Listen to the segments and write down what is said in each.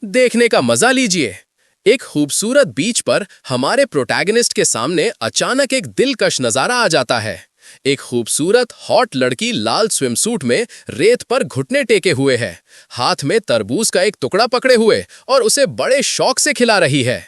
देखने का मजा लीजिए। एक खूबसूरत बीच पर हमारे प्रोटैगनिस्ट के सामने अचानक एक दिलकश नजारा आ जाता है। एक खूबसूरत हॉट लड़की लाल स्विमसूट में रेत पर घुटने टेके हुए है, हाथ में तरबूज का एक टुकड़ा पकड़े हुए और उसे बड़े शौक से खिला रही है।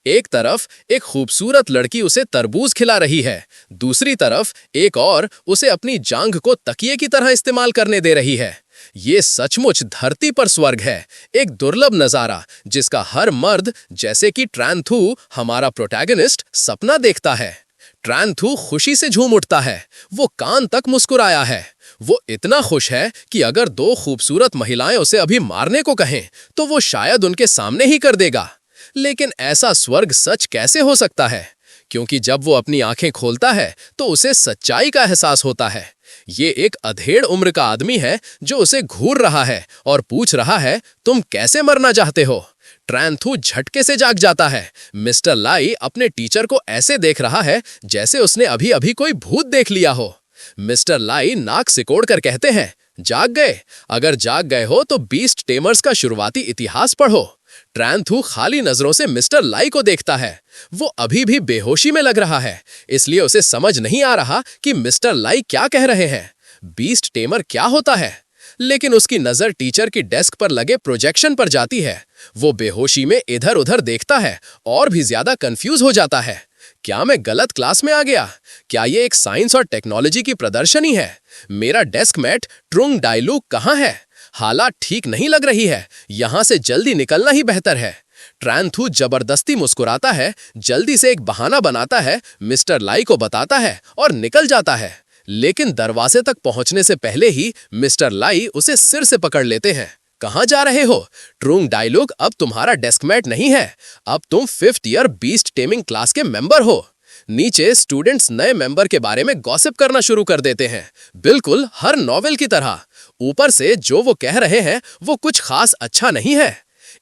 एक तरफ एक खूबसूरत लड़की उसे तरबूज खिला रही है, दूसरी तरफ एक और उसे अपनी जांघ को तकिए की तरह इस्तेमाल करने दे रही है। ये सचमुच धरती पर स्वर्ग है, एक दुर्लभ नजारा जिसका हर मर्द, जैसे कि ट्रैन थू हमारा प्रोटैगनिस्ट, सपना देखता है। ट्रैन थू खुशी से झूम उठता है, वो कान तक मुस्कुराया है। वो इतना खुश है कि अगर दो खूबसूरत महिलाएं उसे अभी मारने को कहें तो वो शायद उनके सामने ही कर देगा। लेकिन ऐसा स्वर्ग सच कैसे हो सकता है? क्योंकि जब वो अपनी आंखें खोलता है तो उसे सच्चाई का एहसास होता है। ये एक अधेड़ उम्र का आदमी है जो उसे घूर रहा है और पूछ रहा है, तुम कैसे मरना चाहते हो? ट्रैन थू झटके से जाग जाता है। मिस्टर लाई अपने टीचर को ऐसे देख रहा है जैसे उसने अभी अभी कोई भूत देख लिया हो। मिस्टर लाई नाक सिकोड़ कर कहते हैं, जाग गए? अगर जाग गए हो तो बीस्ट टेमर्स का शुरुआती इतिहास पढ़ो। ट्रैन थू खाली नजरों से मिस्टर लाई को देखता है। वो अभी भी बेहोशी में लग रहा है, इसलिए उसे समझ नहीं आ रहा कि मिस्टर लाई क्या कह रहे हैं। बीस्ट टेमर क्या होता है? लेकिन उसकी नजर टीचर की डेस्क पर लगे प्रोजेक्शन पर जाती है। वो बेहोशी में इधर उधर देखता है और भी ज्यादा कंफ्यूज हो जाता है। क्या मैं गलत क्लास में आ गया? क्या ये एक साइंस और टेक्नोलॉजी की प्रदर्शनी है? मेरा डेस्क मेट ट्रुंग डाइलूक कहाँ है? हालात ठीक नहीं लग रही है, यहां से जल्दी निकलना ही बेहतर है। ट्रैन थू जबरदस्ती मुस्कुराता है, जल्दी से एक बहाना बनाता है, मिस्टर लाई को बताता है और निकल जाता है। लेकिन दरवाजे तक पहुंचने से पहले ही मिस्टर लाई उसे सिर से पकड़ लेते हैं। कहां जा रहे हो? ट्रुंग डाइलूक अब तुम्हारा डेस्कमेट नहीं है, अब तुम 5th year beast taming class के मेंबर हो। नीचे स्टूडेंट्स नए मेंबर के बारे में गॉसिप करना शुरू कर देते हैं, बिल्कुल हर नॉवेल की तरह। ऊपर से जो वो कह रहे हैं वो कुछ खास अच्छा नहीं है।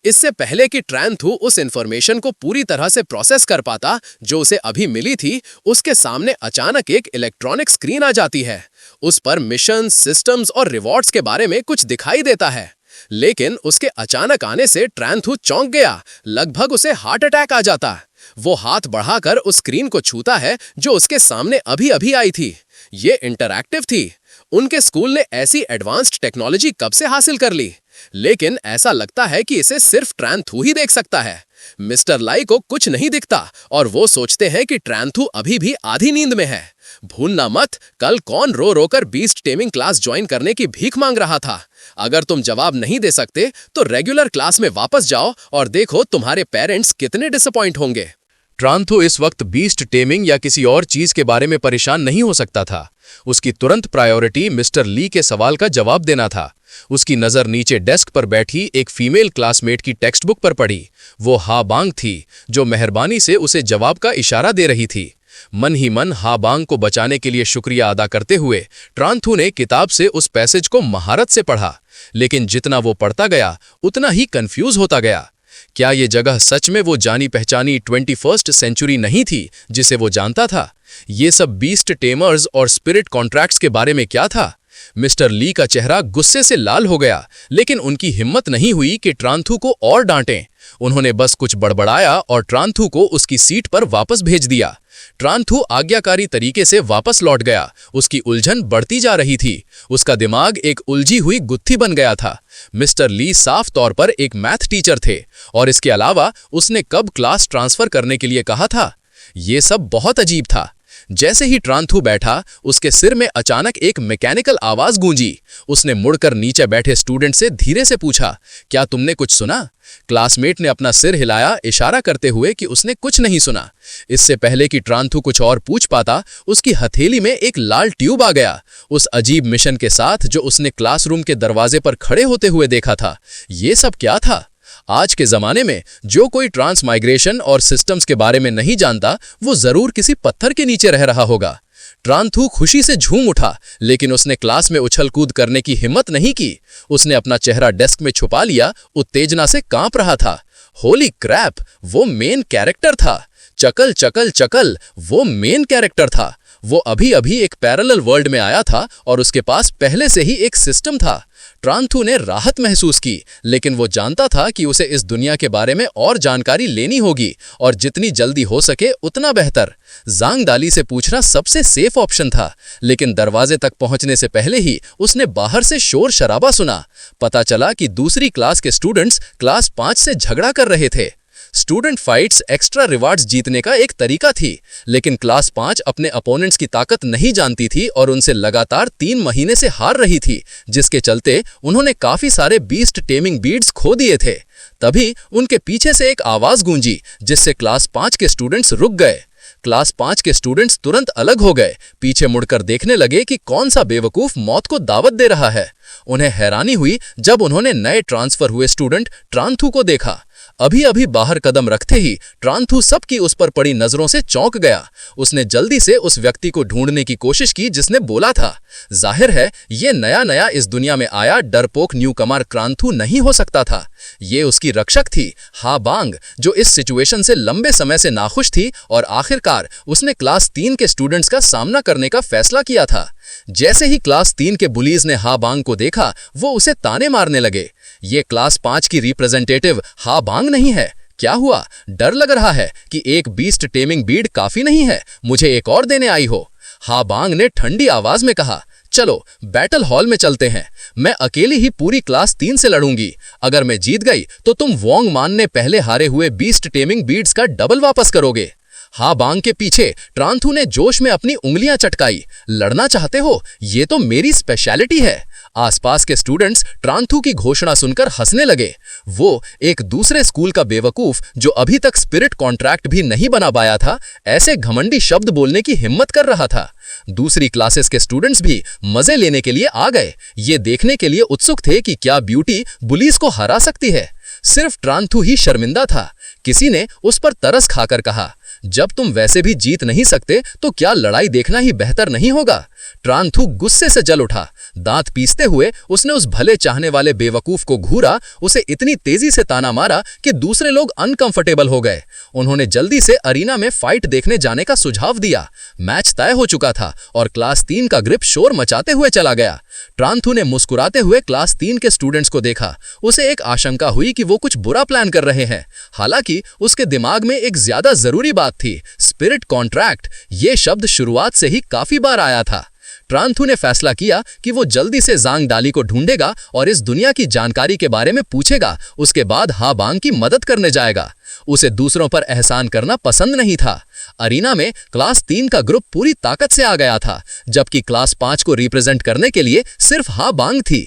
इससे पहले कि ट्रैन थू उस इंफॉर्मेशन को पूरी तरह से प्रोसेस कर पाता जो उसे अभी मिली थी, उसके सामने अचानक एक इलेक्ट्रॉनिक स्क्रीन आ जाती है। उस पर मिशन, सिस्टम्स और रिवॉर्ड्स के बारे में कुछ दिखाई देता है। लेकिन उसके अचानक आने से ट्रैन थू चौंक गया, लगभग उसे हार्ट अटैक आ जाता। वो हाथ बढ़ाकर उस स्क्रीन को छूता है जो उसके सामने अभी अभी आई थी। ये इंटरैक्टिव थी। उनके स्कूल ने ऐसी एडवांस्ड टेक्नोलॉजी कब से हासिल कर ली? लेकिन ऐसा लगता है कि इसे सिर्फ ट्रैन थू ही देख सकता है। मिस्टर लाई को कुछ नहीं दिखता और वो सोचते हैं कि ट्रैन थू अभी भी आधी नींद में है। भूलना मत, कल कौन रो रोकर बीस्ट टेमिंग क्लास ज्वाइन करने की भीख मांग रहा था। अगर तुम जवाब नहीं दे सकते तो रेगुलर क्लास में वापस जाओ और देखो तुम्हारे पेरेंट्स कितने डिसअपॉइंट होंगे। ट्रैन थू इस वक्त बीस्ट टेमिंग या किसी और चीज के बारे में परेशान नहीं हो सकता था। उसकी तुरंत प्रायोरिटी मिस्टर ली के सवाल का जवाब देना था। उसकी नजर नीचे डेस्क पर बैठी एक फीमेल क्लासमेट की टेक्स्ट बुक पर पड़ी। वो हाबांग थी जो मेहरबानी से उसे जवाब का इशारा दे रही थी। मन ही मन हाबांग को बचाने के लिए शुक्रिया अदा करते हुए ट्रैन थू ने किताब से उस पैसेज को महारत से पढ़ा। लेकिन जितना वो पढ़ता गया उतना ही कंफ्यूज होता गया। क्या ये जगह सच में वो जानी पहचानी 21st सेंचुरी नहीं थी जिसे वो जानता था? ये सब बीस्ट टेमर्स और स्पिरिट कॉन्ट्रैक्ट्स के बारे में क्या था? मिस्टर ली का चेहरा गुस्से से लाल हो गया, लेकिन उनकी हिम्मत नहीं हुई कि ट्रैन थू को और डांटें। उन्होंने बस कुछ बड़बड़ाया और ट्रैन थू को उसकी सीट पर वापस भेज दिया। ट्रैन थू आज्ञाकारी तरीके से वापस लौट गया। उसकी उलझन बढ़ती जा रही थी। उसका दिमाग एक उलझी हुई गुत्थी बन गया था। मिस्टर ली साफ तौर पर एक मैथ टीचर थे और इसके अलावा उसने कब क्लास ट्रांसफर करने के लिए कहा था? ये सब बहुत अजीब था। जैसे ही ट्रैन थू बैठा, उसके सिर में अचानक एक मैकेनिकल आवाज गूंजी। उसने मुड़कर नीचे बैठे स्टूडेंट से धीरे से पूछा, क्या तुमने कुछ सुना? क्लासमेट ने अपना सिर हिलाया, इशारा करते हुए कि उसने कुछ नहीं सुना। इससे पहले कि ट्रैन थू कुछ और पूछ पाता, उसकी हथेली में एक लाल ट्यूब आ गया, उस अजीब मिशन के साथ जो उसने क्लासरूम के दरवाजे पर खड़े होते हुए देखा था। ये सब क्या था? आज के जमाने में जो कोई ट्रांसमाइग्रेशन और सिस्टम्स के बारे में नहीं जानता, वो जरूर किसी पत्थर के नीचे रह रहा होगा। ट्रैन थू खुशी से झूम उठा, लेकिन उसने क्लास में उछल कूद करने की हिम्मत नहीं की। उसने अपना चेहरा डेस्क में छुपा लिया, उत्तेजना से कांप रहा था। होली क्रैप, वो मेन कैरेक्टर था। चकल चकल चकल, वो मेन कैरेक्टर था। वो अभी अभी एक पैरेलल वर्ल्ड में आया था और उसके पास पहले से ही एक सिस्टम था। ट्रांथू ने राहत महसूस की, लेकिन वो जानता था कि उसे इस दुनिया के बारे में और जानकारी लेनी होगी और जितनी जल्दी हो सके उतना बेहतर। जांग दाली से पूछना सबसे सेफ ऑप्शन था, लेकिन दरवाजे तक पहुंचने से पहले ही उसने बाहर से शोर शराबा सुना। पता चला कि दूसरी क्लास के स्टूडेंट्स क्लास 5 से झगड़ा कर रहे थे। स्टूडेंट फाइट्स एक्स्ट्रा रिवार्ड्स जीतने का एक तरीका थी, लेकिन क्लास 5 अपने अपोनेंट्स की ताकत नहीं जानती थी और उनसे लगातार 3 महीने से हार रही थी, जिसके चलते उन्होंने काफी सारे बीस्ट टेमिंग बीड्स खो दिए थे। तभी उनके पीछे से एक आवाज गूंजी, जिससे क्लास 5 के स्टूडेंट्स रुक गए। क्लास 5 के स्टूडेंट्स तुरंत अलग हो गए, पीछे मुड़कर देखने लगे कि कौन सा बेवकूफ मौत को दावत दे रहा है। उन्हें हैरानी हुई जब उन्होंने नए ट्रांसफर हुए स्टूडेंट ट्रांथू को देखा। अभी अभी बाहर कदम रखते ही ट्रांथू सबकी उस पर पड़ी नजरों से चौंक गया। उसने जल्दी से उस व्यक्ति को ढूंढने की कोशिश की जिसने बोला था। जाहिर है ये नया नया इस दुनिया में आया डरपोक न्यूकमर ट्रांथू नहीं हो सकता था। ये उसकी रक्षक थी, हा बांग, जो इस सिचुएशन से लंबे समय से नाखुश थी और आखिरकार उसने क्लास 3 के स्टूडेंट्स का सामना करने का फैसला किया था। जैसे ही क्लास 3 के बुलीज ने हा बांग को देखा, वो उसे ताने मारने लगे। ये क्लास 5 की रिप्रेजेंटेटिव हा बांग नहीं है। क्या हुआ? डर लग रहा है कि एक बीस्ट टेमिंग बीड काफी नहीं है, मुझे एक और देने आई हो। हा बांग ने ठंडी आवाज में कहा, चलो बैटल हॉल में चलते हैं। मैं अकेली ही पूरी क्लास 3 से लड़ूंगी। अगर मैं जीत गई तो तुम वोंग मान ने पहले हारे हुए बीस्ट टेमिंग बीड्स का डबल वापस करोगे। हा बांग के पीछे ट्रांथू ने जोश में अपनी उंगलियां चटकाई। लड़ना चाहते हो? ये तो मेरी स्पेशलिटी है। आसपास के स्टूडेंट्स ट्रांथू की घोषणा सुनकर हंसने लगे। वो एक दूसरे स्कूल का बेवकूफ जो अभी तक स्पिरिट कॉन्ट्रैक्ट भी नहीं बना पाया था, ऐसे घमंडी शब्द बोलने की हिम्मत कर रहा था। दूसरी क्लासेस के स्टूडेंट्स भी मजे लेने के लिए आ गए। ये देखने के लिए उत्सुक थे कि क्या ब्यूटी बुलीज को हरा सकती है। सिर्फ ट्रांथू ही शर्मिंदा था। किसी ने उस पर तरस खाकर कहा, जब तुम वैसे भी जीत नहीं सकते तो क्या लड़ाई देखना ही बेहतर नहीं होगा? ट्रांथू गुस्से से जल उठा। दांत पीसते हुए उसने उस भले चाहने वाले बेवकूफ को घूरा, उसे इतनी तेजी से ताना मारा कि दूसरे लोग अनकंफर्टेबल हो गए। उन्होंने जल्दी से अरीना में फाइट देखने जाने का सुझाव दिया। मैच तय हो चुका था और क्लास 3 का ग्रिप शोर मचाते हुए चला गया। ट्रांथू ने मुस्कुराते हुए क्लास 3 के स्टूडेंट्स को देखा। उसे एक आशंका हुई कि वो कुछ बुरा प्लान कर रहे हैं। हालांकि उसके दिमाग में एक ज्यादा जरूरी बात थी, स्पिरिट कॉन्ट्रैक्ट। ये शब्द शुरुआत से ही काफी बार आया था। ट्रांथू ने फैसला किया कि वो जल्दी से जांग डाली को ढूंढेगा और इस दुनिया की जानकारी के बारे में पूछेगा। उसके बाद हा बांग की मदद करने जाएगा। उसे दूसरों पर एहसान करना पसंद नहीं था। अरीना में क्लास 3 का ग्रुप पूरी ताकत से आ गया था, जबकि क्लास 5 को रिप्रेजेंट करने के लिए सिर्फ हा बांग थी।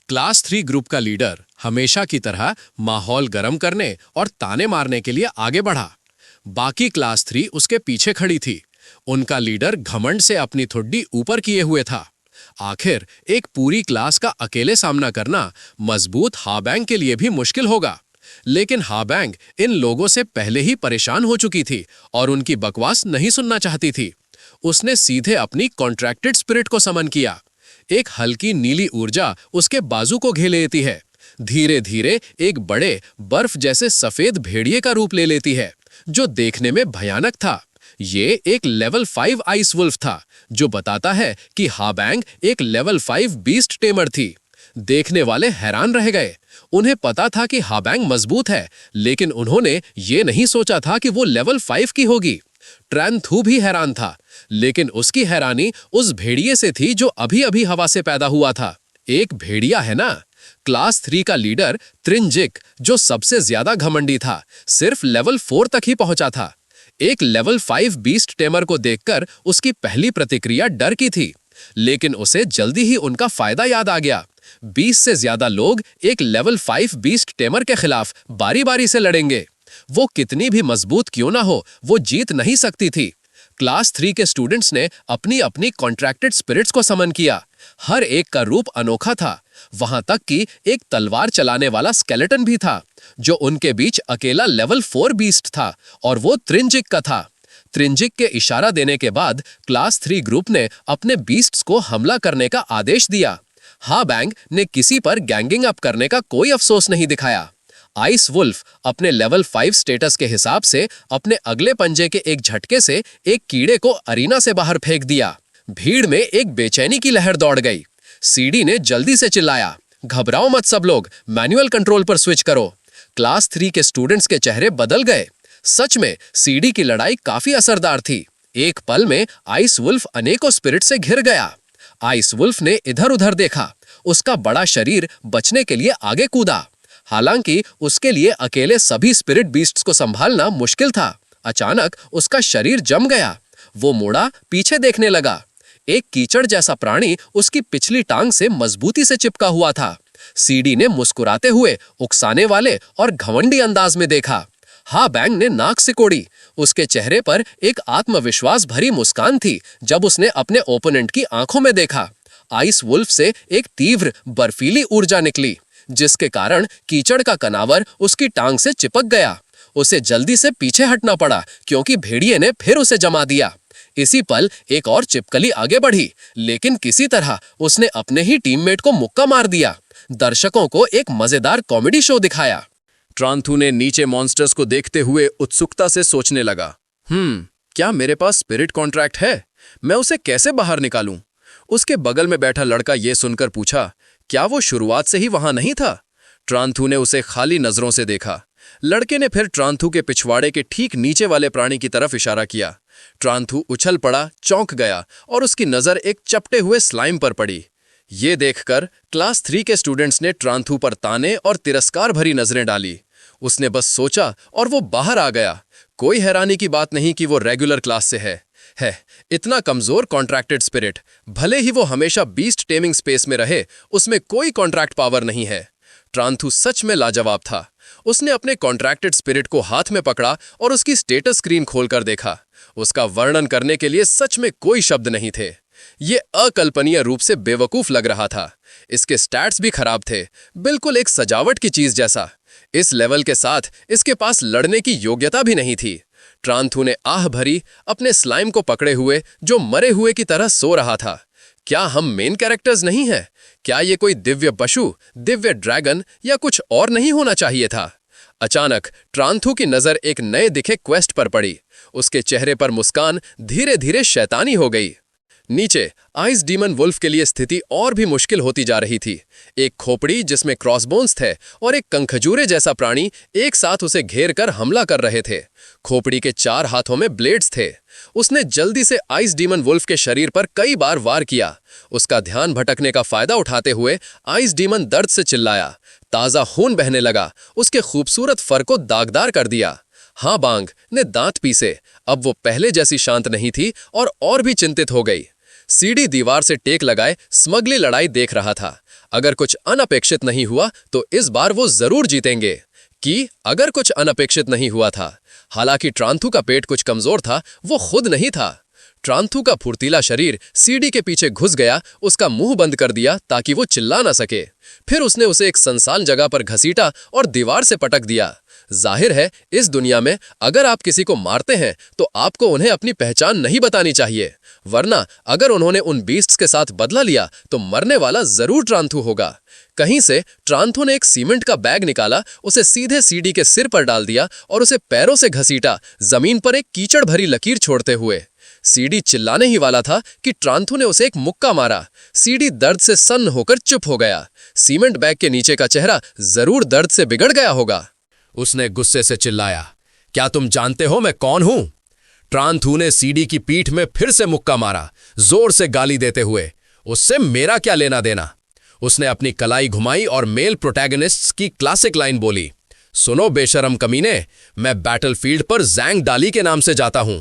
क्लास 3 ग्रुप का लीडर हमेशा की तरह माहौल गर्म करने और ताने मारने के लिए आगे बढ़ा। बाकी क्लास 3 उसके पीछे खड़ी थी। उनका लीडर घमंड से अपनी ठुड्डी ऊपर किए हुए था। आखिर एक पूरी क्लास का अकेले सामना करना मजबूत हाबैंग के लिए भी मुश्किल होगा। लेकिन हाबैंग इन लोगों से पहले ही परेशान हो चुकी थी और उनकी बकवास नहीं सुनना चाहती थी। उसने सीधे अपनी कॉन्ट्रैक्टेड स्पिरिट को समन किया। एक हल्की नीली ऊर्जा उसके बाजू को घेर लेती है। धीरे धीरे एक बड़े बर्फ जैसे सफेद भेड़िए का रूप ले लेती है, जो देखने में भयानक था। ये एक लेवल 5 आइस वुल्फ था, जो बताता है कि हाबैंग एक लेवल 5 बीस्ट टेमर थी। देखने वाले हैरान रह गए। उन्हें पता था कि हाबैंग मजबूत है, लेकिन उन्होंने ये नहीं सोचा था कि वो लेवल 5 की होगी। ट्रांथू भी हैरान था, लेकिन उसकी हैरानी उस भेड़िए से थी जो अभी अभी हवा से पैदा हुआ था। एक भेड़िया है ना? क्लास 3 का लीडर त्रिंजिक, जो सबसे ज्यादा घमंडी था, सिर्फ लेवल 4 तक ही पहुंचा था। एक लेवल 5 बीस्ट टेमर को देखकर उसकी पहली प्रतिक्रिया डर की थी, लेकिन उसे जल्दी ही उनका फायदा याद आ गया। 20 से ज्यादा लोग एक लेवल 5 बीस्ट टेमर के खिलाफ बारी बारी से लड़ेंगे। वो कितनी भी मजबूत क्यों ना हो, वो जीत नहीं सकती थी। क्लास 3 के स्टूडेंट्स ने अपनी अपनी कॉन्ट्रैक्टेड स्पिरिट्स को समन किया। हर एक का रूप अनोखा था। वहां तक कि एक तलवार चलाने वाला स्केलेटन भी था, जो उनके बीच अकेला लेवल 4 बीस्ट था, और वो त्रिंजिक का था। त्रिंजिक के इशारा देने के बाद क्लास 3 ग्रुप ने अपने बीस्ट्स को हमला करने का आदेश दिया। हाबैंग ने किसी पर गैंगिंग अप करने का कोई अफसोस नहीं दिखाया। आइस वुल्फ अपने लेवल 5 स्टेटस के हिसाब से अपने अगले पंजे के एक झटके से एक कीड़े को अरीना से बाहर फेंक दिया। भीड़ में एक बेचैनी की लहर दौड़ गई। सीडी ने जल्दी से चिल्लाया, घबराओ मत सब लोग, मैनुअल कंट्रोल पर स्विच करो। क्लास 3 के स्टूडेंट्स के चेहरे बदल गए। सच में सीडी की लड़ाई काफी असरदार थी। एक पल में आइस वुल्फ अनेकों स्पिरिट से घिर गया। आइस वुल्फ ने इधर उधर देखा। उसका बड़ा शरीर बचने के लिए आगे कूदा। हालांकि उसके लिए अकेले सभी स्पिरिट बीस्ट्स को संभालना मुश्किल था। अचानक उसका शरीर जम गया। वो मुड़ा, पीछे देखने लगा। एक कीचड़ जैसा प्राणी उसकी पिछली टांग से मजबूती से चिपका हुआ था। सीडी ने मुस्कुराते हुए उकसाने वाले और घमंडी अंदाज में देखा। हा बैंग ने नाक सिकोड़ी। उसके चेहरे पर एक आत्मविश्वास भरी मुस्कान थी जब उसने अपने ओपोनेंट की आंखों में देखा। आइस वुल्फ से एक तीव्र बर्फीली ऊर्जा निकली, जिसके कारण कीचड़ का कनावर उसकी टांग से चिपक गया। उसे जल्दी से पीछे हटना पड़ा क्योंकि भेड़िए ने फिर उसे जमा दिया। इसी पल एक और चिपकली आगे बढ़ी, लेकिन किसी तरह उसने अपने ही टीममेट को मुक्का मार दिया। दर्शकों को एक मजेदार कॉमेडी शो दिखाया। ट्रांथू ने नीचे मॉन्स्टर्स को देखते हुए उत्सुकता से सोचने लगा, क्या मेरे पास स्पिरिट कॉन्ट्रैक्ट है? मैं उसे कैसे बाहर निकालूं? उसके बगल में बैठा लड़का ये सुनकर पूछा, क्या वो शुरुआत से ही वहां नहीं था? ट्रांथू ने उसे खाली नजरों से देखा। लड़के ने फिर ट्रांथू के पिछवाड़े के ठीक नीचे वाले प्राणी की तरफ इशारा किया। ट्रांथू उछल पड़ा, चौंक गया और उसकी नजर एक चपटे हुए स्लाइम पर पड़ी। ये देखकर क्लास 3 के स्टूडेंट्स ने ट्रांथू पर ताने और तिरस्कार भरी नजरें डाली। उसने बस सोचा और वो बाहर आ गया। कोई हैरानी की बात नहीं कि वो रेगुलर क्लास से है। इतना कमजोर कॉन्ट्रैक्टेड स्पिरिट, भले ही वो हमेशा बीस्ट टेमिंग स्पेस में रहे, उसमें कोई कॉन्ट्रैक्ट पावर नहीं है। ट्रांथू सच में लाजवाब था। उसने अपने कॉन्ट्रैक्टेड स्पिरिट को हाथ में पकड़ा और उसकी स्टेटस स्क्रीन खोलकर देखा। उसका वर्णन करने के लिए सच में कोई शब्द नहीं थे। ये अकल्पनीय रूप से बेवकूफ लग रहा था। इसके स्टैट्स भी खराब थे, बिल्कुल एक सजावट की चीज जैसा। इस लेवल के साथ इसके पास लड़ने की योग्यता भी नहीं थी। ट्रांथू ने आह भरी अपने स्लाइम को पकड़े हुए, जो मरे हुए की तरह सो रहा था। क्या हम मेन कैरेक्टर्स नहीं हैं? क्या ये कोई दिव्य पशु, दिव्य ड्रैगन या कुछ और नहीं होना चाहिए था? अचानक ट्रांथू की नजर एक नए दिखे क्वेस्ट पर पड़ी। उसके चेहरे पर मुस्कान धीरे धीरे शैतानी हो गई। नीचे आइस डीमन वुल्फ के लिए स्थिति और भी मुश्किल होती जा रही थी। एक खोपड़ी जिसमें क्रॉसबोन्स थे और एक कंखजूरे जैसा प्राणी एक साथ उसे घेर कर हमला कर रहे थे। खोपड़ी के 4 हाथों में ब्लेड्स थे। उसने जल्दी से आइस डीमन वुल्फ के शरीर पर कई बार वार किया। उसका ध्यान भटकने का फायदा उठाते हुए आइस डीमन दर्द से चिल्लाया। ताजा खून बहने लगा। उसके खूबसूरत फर को दागदार कर दिया। हाँ बांग ने दांत पीसे। अब वो पहले जैसी शांत नहीं थी और भी चिंतित हो गई। सीडी दीवार से टेक लगाए स्मगली लड़ाई देख रहा था। अगर कुछ अनपेक्षित नहीं हुआ तो इस बार वो जरूर जीतेंगे। अगर कुछ अनपेक्षित नहीं हुआ था। हालांकि ट्रांथू का पेट कुछ कमजोर था, वो खुद नहीं था। ट्रांथू का फुर्तीला शरीर सीडी के पीछे घुस गया, उसका मुंह बंद कर दिया ताकि वो चिल्ला ना सके। फिर उसने उसे एक सुनसान जगह पर घसीटा और दीवार से पटक दिया। जाहिर है इस दुनिया में अगर आप किसी को मारते हैं तो आपको उन्हें अपनी पहचान नहीं बतानी चाहिए, वरना अगर उन्होंने उन बीस्ट्स के साथ बदला लिया तो मरने वाला जरूर ट्रांथू होगा। कहीं से ट्रांथू ने एक सीमेंट का बैग निकाला, उसे सीधे सीडी के सिर पर डाल दिया और उसे पैरों से घसीटा, जमीन पर एक कीचड़ भरी लकीर छोड़ते हुए। सीडी चिल्लाने ही वाला था कि ट्रांथू ने उसे एक मुक्का मारा। सीडी दर्द से सन्न होकर चुप हो गया। सीमेंट बैग के नीचे का चेहरा जरूर दर्द से बिगड़ गया होगा। उसने गुस्से से चिल्लाया, क्या तुम जानते हो मैं कौन हूं? ट्रांथू ने सीडी की पीठ में फिर से मुक्का मारा, जोर से गाली देते हुए। उससे मेरा क्या लेना देना? उसने अपनी कलाई घुमाई और मेल प्रोटैगनिस्ट्स की क्लासिक लाइन बोली, सुनो बेशरम कमीने, मैं बैटलफील्ड पर जैंग डाली के नाम से जाता हूं।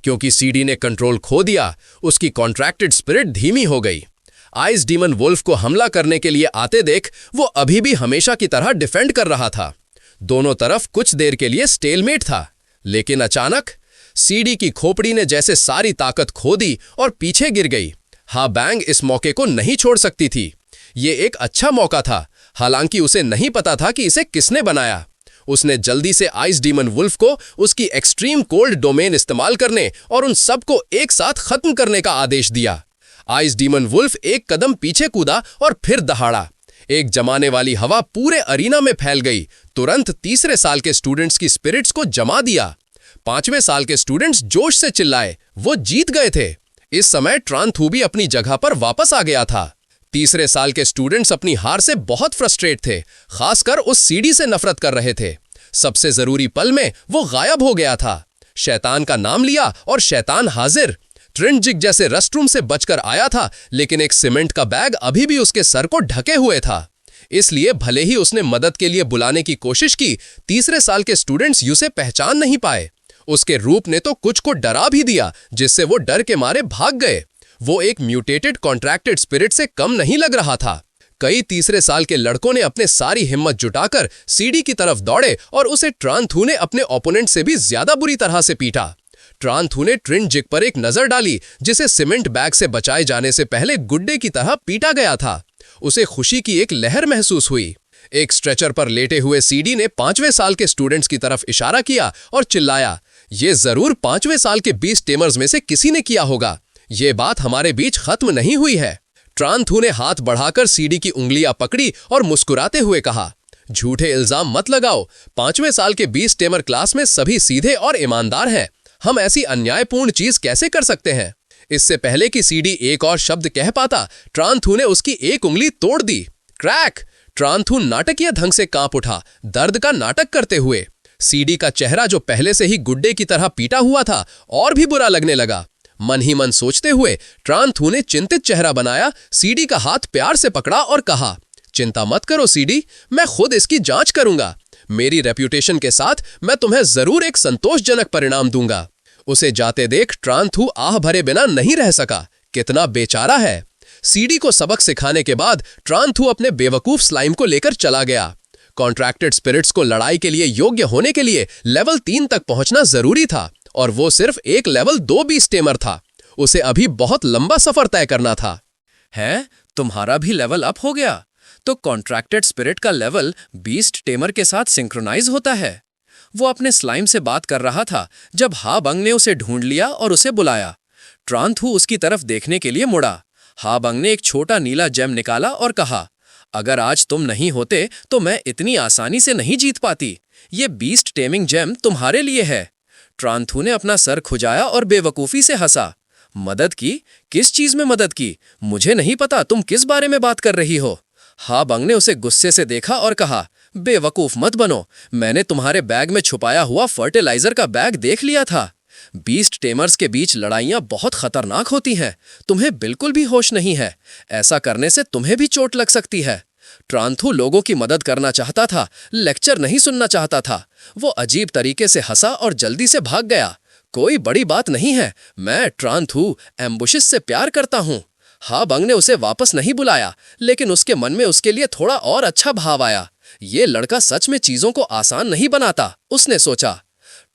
क्योंकि सीडी ने कंट्रोल खो दिया, उसकी कॉन्ट्रैक्टेड स्पिरिट धीमी हो गई। आइस डीमन वुल्फ को हमला करने के लिए आते देख वो अभी भी हमेशा की तरह डिफेंड कर रहा था। दोनों तरफ कुछ देर के लिए स्टेलमेट था, लेकिन अचानक सीडी की खोपड़ी ने जैसे सारी ताकत खो दी और पीछे गिर गई। हा बैंग इस मौके को नहीं छोड़ सकती थी। ये एक अच्छा मौका था, हालांकि उसे नहीं पता था कि इसे किसने बनाया। उसने जल्दी से आइस डीमन वुल्फ को उसकी एक्सट्रीम कोल्ड डोमेन इस्तेमाल करने और उन सबको एक साथ खत्म करने का आदेश दिया। आइस डीमन वुल्फ एक कदम पीछे कूदा और फिर दहाड़ा। एक जमाने वाली हवा पूरे अरीना में फैल गई। तुरंत तीसरे साल के स्टूडेंट्स की स्पिरिट्स को जमा दिया। 5वें साल के स्टूडेंट्स जोश से चिल्लाए, वो जीत गए थे। इस समय ट्रांथू भी अपनी जगह पर वापस आ गया था। तीसरे साल के स्टूडेंट्स अपनी हार से बहुत फ्रस्ट्रेट थे, खासकर उस सीडी से नफरत कर रहे थे। सबसे जरूरी पल में वो गायब हो गया था। शैतान का नाम लिया और शैतान हाजिर। ट्रिंजिक जैसे रेस्टरूम से बचकर आया था, लेकिन एक सीमेंट का बैग अभी भी उसके सर को ढके हुए था। इसलिए भले ही उसने मदद के लिए बुलाने की कोशिश की, तीसरे साल के स्टूडेंट्स उसे पहचान नहीं पाए। उसके रूप ने तो कुछ को डरा भी दिया, जिससे वो डर के मारे भाग गए। वो एक म्यूटेटेड कॉन्ट्रैक्टेड स्पिरिट से कम नहीं लग रहा था। कई तीसरे साल के लड़कों ने अपने सारी हिम्मत जुटाकर सीडी की तरफ दौड़े और उसे ट्रान थू ने अपने ओपोनेंट से भी ज्यादा बुरी तरह से पीटा। ट्रान थू ने ट्रिंजिक पर एक नजर डाली, जिसे सीमेंट बैग से बचाए जाने से पहले गुड्डे की तरह पीटा गया था। उसे खुशी की एक लहर महसूस हुई। एक स्ट्रेचर पर लेटे हुए सीडी ने 5वें साल के स्टूडेंट्स की तरफ इशारा किया और चिल्लाया, ये जरूर 5वें साल के 20 टेमर्स में से किसी ने किया होगा। ये बात हमारे बीच खत्म नहीं हुई है। ट्रान थू ने हाथ बढ़ाकर सीडी की उंगलियां पकड़ी और मुस्कुराते हुए कहा, झूठे इल्जाम मत लगाओ। 5वें साल के 20 टेमर क्लास में सभी सीधे और ईमानदार हैं। हम ऐसी अन्यायपूर्ण चीज कैसे कर सकते हैं? इससे पहले कि सीडी एक और शब्द कह पाता, ट्रान थू ने उसकी एक उंगली तोड़ दी। क्रैक! ट्रान थू नाटकीय ढंग से कांप उठा, दर्द का नाटक करते हुए। सीडी का चेहरा, जो पहले से ही गुड्डे की तरह पीटा हुआ था, और भी बुरा लगने लगा। मन ही मन सोचते हुए ट्रान थू ने चिंतित चेहरा बनाया, सीडी का हाथ प्यार से पकड़ा और कहा, चिंता मत करो सीडी, मैं खुद इसकी जांच करूंगा। मेरी रेप्यूटेशन के साथ मैं तुम्हें जरूर एक संतोषजनक परिणाम दूंगा। उसे जाते देख ट्रान थू आह भरे बिना नहीं रह सका। कितना बेचारा है। सीडी को सबक सिखाने के बाद ट्रान थू अपने बेवकूफ स्लाइम को लेकर चला गया। कॉन्ट्रैक्टेड स्पिरिट्स को लड़ाई के लिए योग्य होने के लिए लेवल 3 तक पहुंचना जरूरी था, और वो सिर्फ एक लेवल 2 बीस्ट टेमर था। उसे अभी बहुत लंबा सफर तय करना था। है, तुम्हारा भी लेवल अप हो गया? तो कॉन्ट्रैक्टेड स्पिरिट का लेवल बीस्ट टेमर के साथ सिंक्रोनाइज होता है। वो अपने स्लाइम से बात कर रहा था जब हा बंग ने उसे ढूंढ लिया और उसे बुलाया। ट्रान थू उसकी तरफ देखने के लिए मुड़ा। हा बंग ने एक छोटा नीला जेम निकाला और कहा, अगर आज तुम नहीं होते तो मैं इतनी आसानी से नहीं जीत पाती। ये बीस्ट टेमिंग जेम तुम्हारे लिए है। ट्रान थू ने अपना सर खुजाया और बेवकूफी से हंसा। मदद की? किस चीज में मदद की? मुझे नहीं पता तुम किस बारे में बात कर रही हो। हा बंग ने उसे गुस्से से देखा और कहा, बेवकूफ मत बनो। मैंने तुम्हारे बैग में छुपाया हुआ फर्टिलाइजर का बैग देख लिया था। बीस्ट टेमर्स के बीच लड़ाइयां बहुत खतरनाक होती हैं। तुम्हें बिल्कुल भी होश नहीं है। ऐसा करने से तुम्हें भी चोट लग सकती है। ट्रान थू लोगों की मदद करना चाहता था, लेक्चर नहीं सुनना चाहता था। वो अजीब तरीके से हंसा और जल्दी से भाग गया। कोई बड़ी बात नहीं है, मैं ट्रान थू एम्बुशेस से प्यार करता हूँ। हा बंग ने उसे वापस नहीं बुलाया, लेकिन उसके मन में उसके लिए थोड़ा और अच्छा भाव आया। ये लड़का सच में चीजों को आसान नहीं बनाता, उसने सोचा।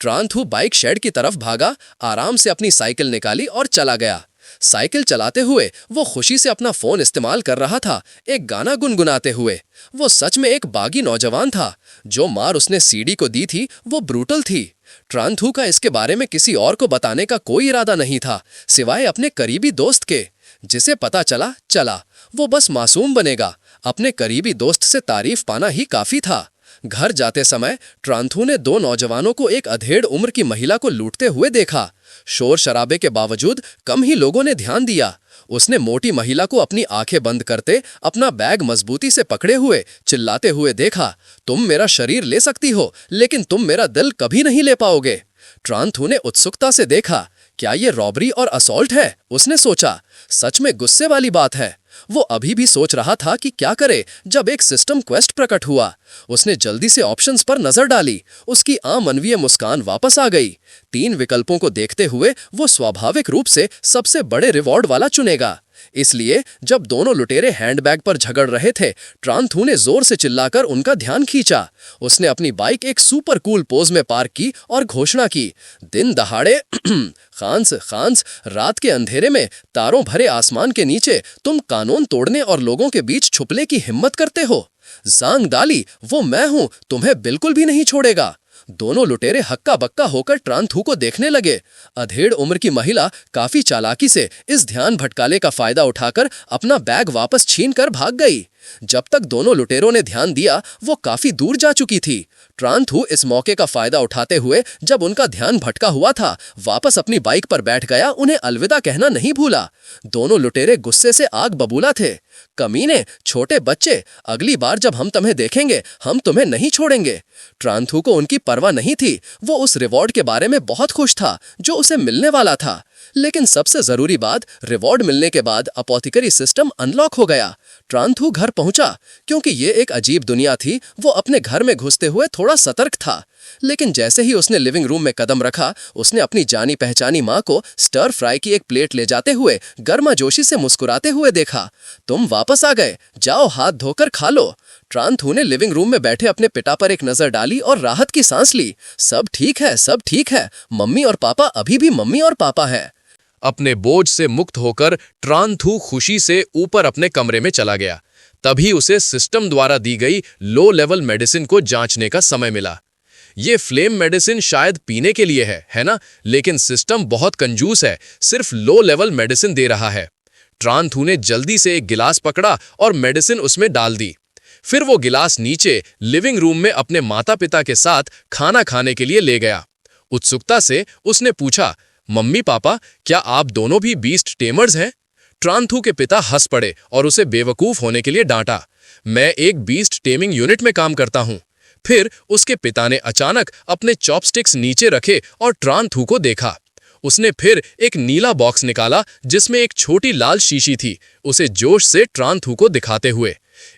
ट्रान थू बाइक शेड की तरफ भागा, आराम से अपनी साइकिल निकाली और चला गया। साइकिल चलाते हुए वो खुशी से अपना फोन इस्तेमाल कर रहा था, एक गाना गुनगुनाते हुए। वो सच में एक बागी नौजवान था। जो मार उसने सीडी को दी थी वो ब्रूटल थी। ट्रान थू का इसके बारे में किसी और को बताने का कोई इरादा नहीं था, सिवाय अपने करीबी दोस्त के। जिसे पता चला वो बस मासूम बनेगा। अपने करीबी दोस्त से तारीफ पाना ही काफी था। घर जाते समय ट्रान थू ने 2 नौजवानों को एक अधेड़ उम्र की महिला को लूटते हुए देखा। शोर शराबे के बावजूद कम ही लोगों ने ध्यान दिया। उसने मोटी महिला को अपनी आंखें बंद करते, अपना बैग मजबूती से पकड़े हुए चिल्लाते हुए देखा, तुम मेरा शरीर ले सकती हो, लेकिन तुम मेरा दिल कभी नहीं ले पाओगे। ट्रान थू ने उत्सुकता से देखा, क्या ये रॉबरी और असॉल्ट है? उसने सोचा। सच में गुस्से वाली बात है। वो अभी भी सोच रहा था कि क्या करे जब एक सिस्टम क्वेस्ट प्रकट हुआ। उसने जल्दी से ऑप्शंस पर नजर डाली। उसकी अमानवीय मुस्कान वापस आ गई। 3 विकल्पों को देखते हुए वो स्वाभाविक रूप से सबसे बड़े रिवॉर्ड वाला चुनेगा। इसलिए जब दोनों लुटेरे हैंडबैग पर झगड़ रहे थे, ट्रान थू ने जोर से चिल्लाकर उनका ध्यान खींचा। उसने अपनी बाइक एक सुपर कूल पोज में पार्क की और घोषणा की, दिन दहाड़े खान्स, रात के अंधेरे में तारों भरे आसमान के नीचे तुम कानून तोड़ने और लोगों के बीच छुपने की हिम्मत करते हो। जांग डाली, वो मैं हूं, तुम्हें बिल्कुल भी नहीं छोड़ेगा। दोनों लुटेरे हक्का बक्का होकर ट्रान थू को देखने लगे। अधेड़ उम्र की महिला काफी चालाकी से इस ध्यान भटकाले का फायदा उठाकर अपना बैग वापस छीनकर भाग गई। जब तक दोनों लुटेरों ने ध्यान दिया वो काफी दूर जा चुकी थी। ट्रांथू इस मौके का फायदा उठाते हुए जब उनका ध्यान भटका हुआ था, वापस अपनी बाइक पर बैठ गया, उन्हें अलविदा कहना नहीं भूला। दोनों लुटेरे गुस्से से आग बबूला थे। कमीने, छोटे बच्चे, अगली बार जब हम तुम्हें देखेंगे हम तुम्हें नहीं छोड़ेंगे। ट्रांथू को उनकी परवाह नहीं थी। वो उस रिवॉर्ड के बारे में बहुत खुश था जो उसे मिलने वाला था। लेकिन सबसे जरूरी बात, रिवॉर्ड मिलने के बाद अपोथिकरी सिस्टम अनलॉक हो गया। ट्रांथू घर पहुंचा। क्योंकि ये एक अजीब दुनिया थी, वो अपने घर में घुसते हुए थोड़ा सतर्क था। लेकिन जैसे ही उसने लिविंग रूम में कदम रखा, उसने अपनी जानी पहचानी माँ को स्टर फ्राई की एक प्लेट ले जाते हुए गर्माजोशी से मुस्कुराते हुए देखा। तुम वापस आ गए, जाओ हाथ धोकर खा लो। ट्रांथू ने लिविंग रूम में बैठे अपने पिता पर एक नजर डाली और राहत की सांस ली। सब ठीक है, सब ठीक है। मम्मी और पापा अभी भी मम्मी और पापा है। अपने बोझ से मुक्त होकर ट्रांथू खुशी से ऊपर अपने कमरे में चला गया। तभी उसे सिस्टम द्वारा दी गई लो लेवल मेडिसिन को जांचने का समय मिला। ये फ्लेम मेडिसिन शायद पीने के लिए है ना? लेकिन सिस्टम बहुत कंजूस है, सिर्फ लो लेवल मेडिसिन दे रहा है। ट्रांथू ने जल्दी से एक गिलास पकड़ा और मेडिसिन उसमें डाल दी। फिर वो गिलास नीचे लिविंग रूम में अपने माता पिता के साथ खाना खाने के लिए ले गया। उत्सुकता से उसने पूछा, मम्मी पापा, क्या आप दोनों भी बीस्ट टेमर्स हैं? ट्रांथू के पिता हंस पड़े और उसे बेवकूफ होने के लिए डांटा। मैं एक बीस्ट टेमिंग यूनिट में काम करता हूं। फिर उसके पिता ने अचानक अपने चॉपस्टिक्स नीचे रखे और ट्रांथू को देखा। उसने फिर एक नीला बॉक्स निकाला जिसमें एक छोटी लाल शीशी थी, उसे जोश से ट्रांथू को दिखाते हुए।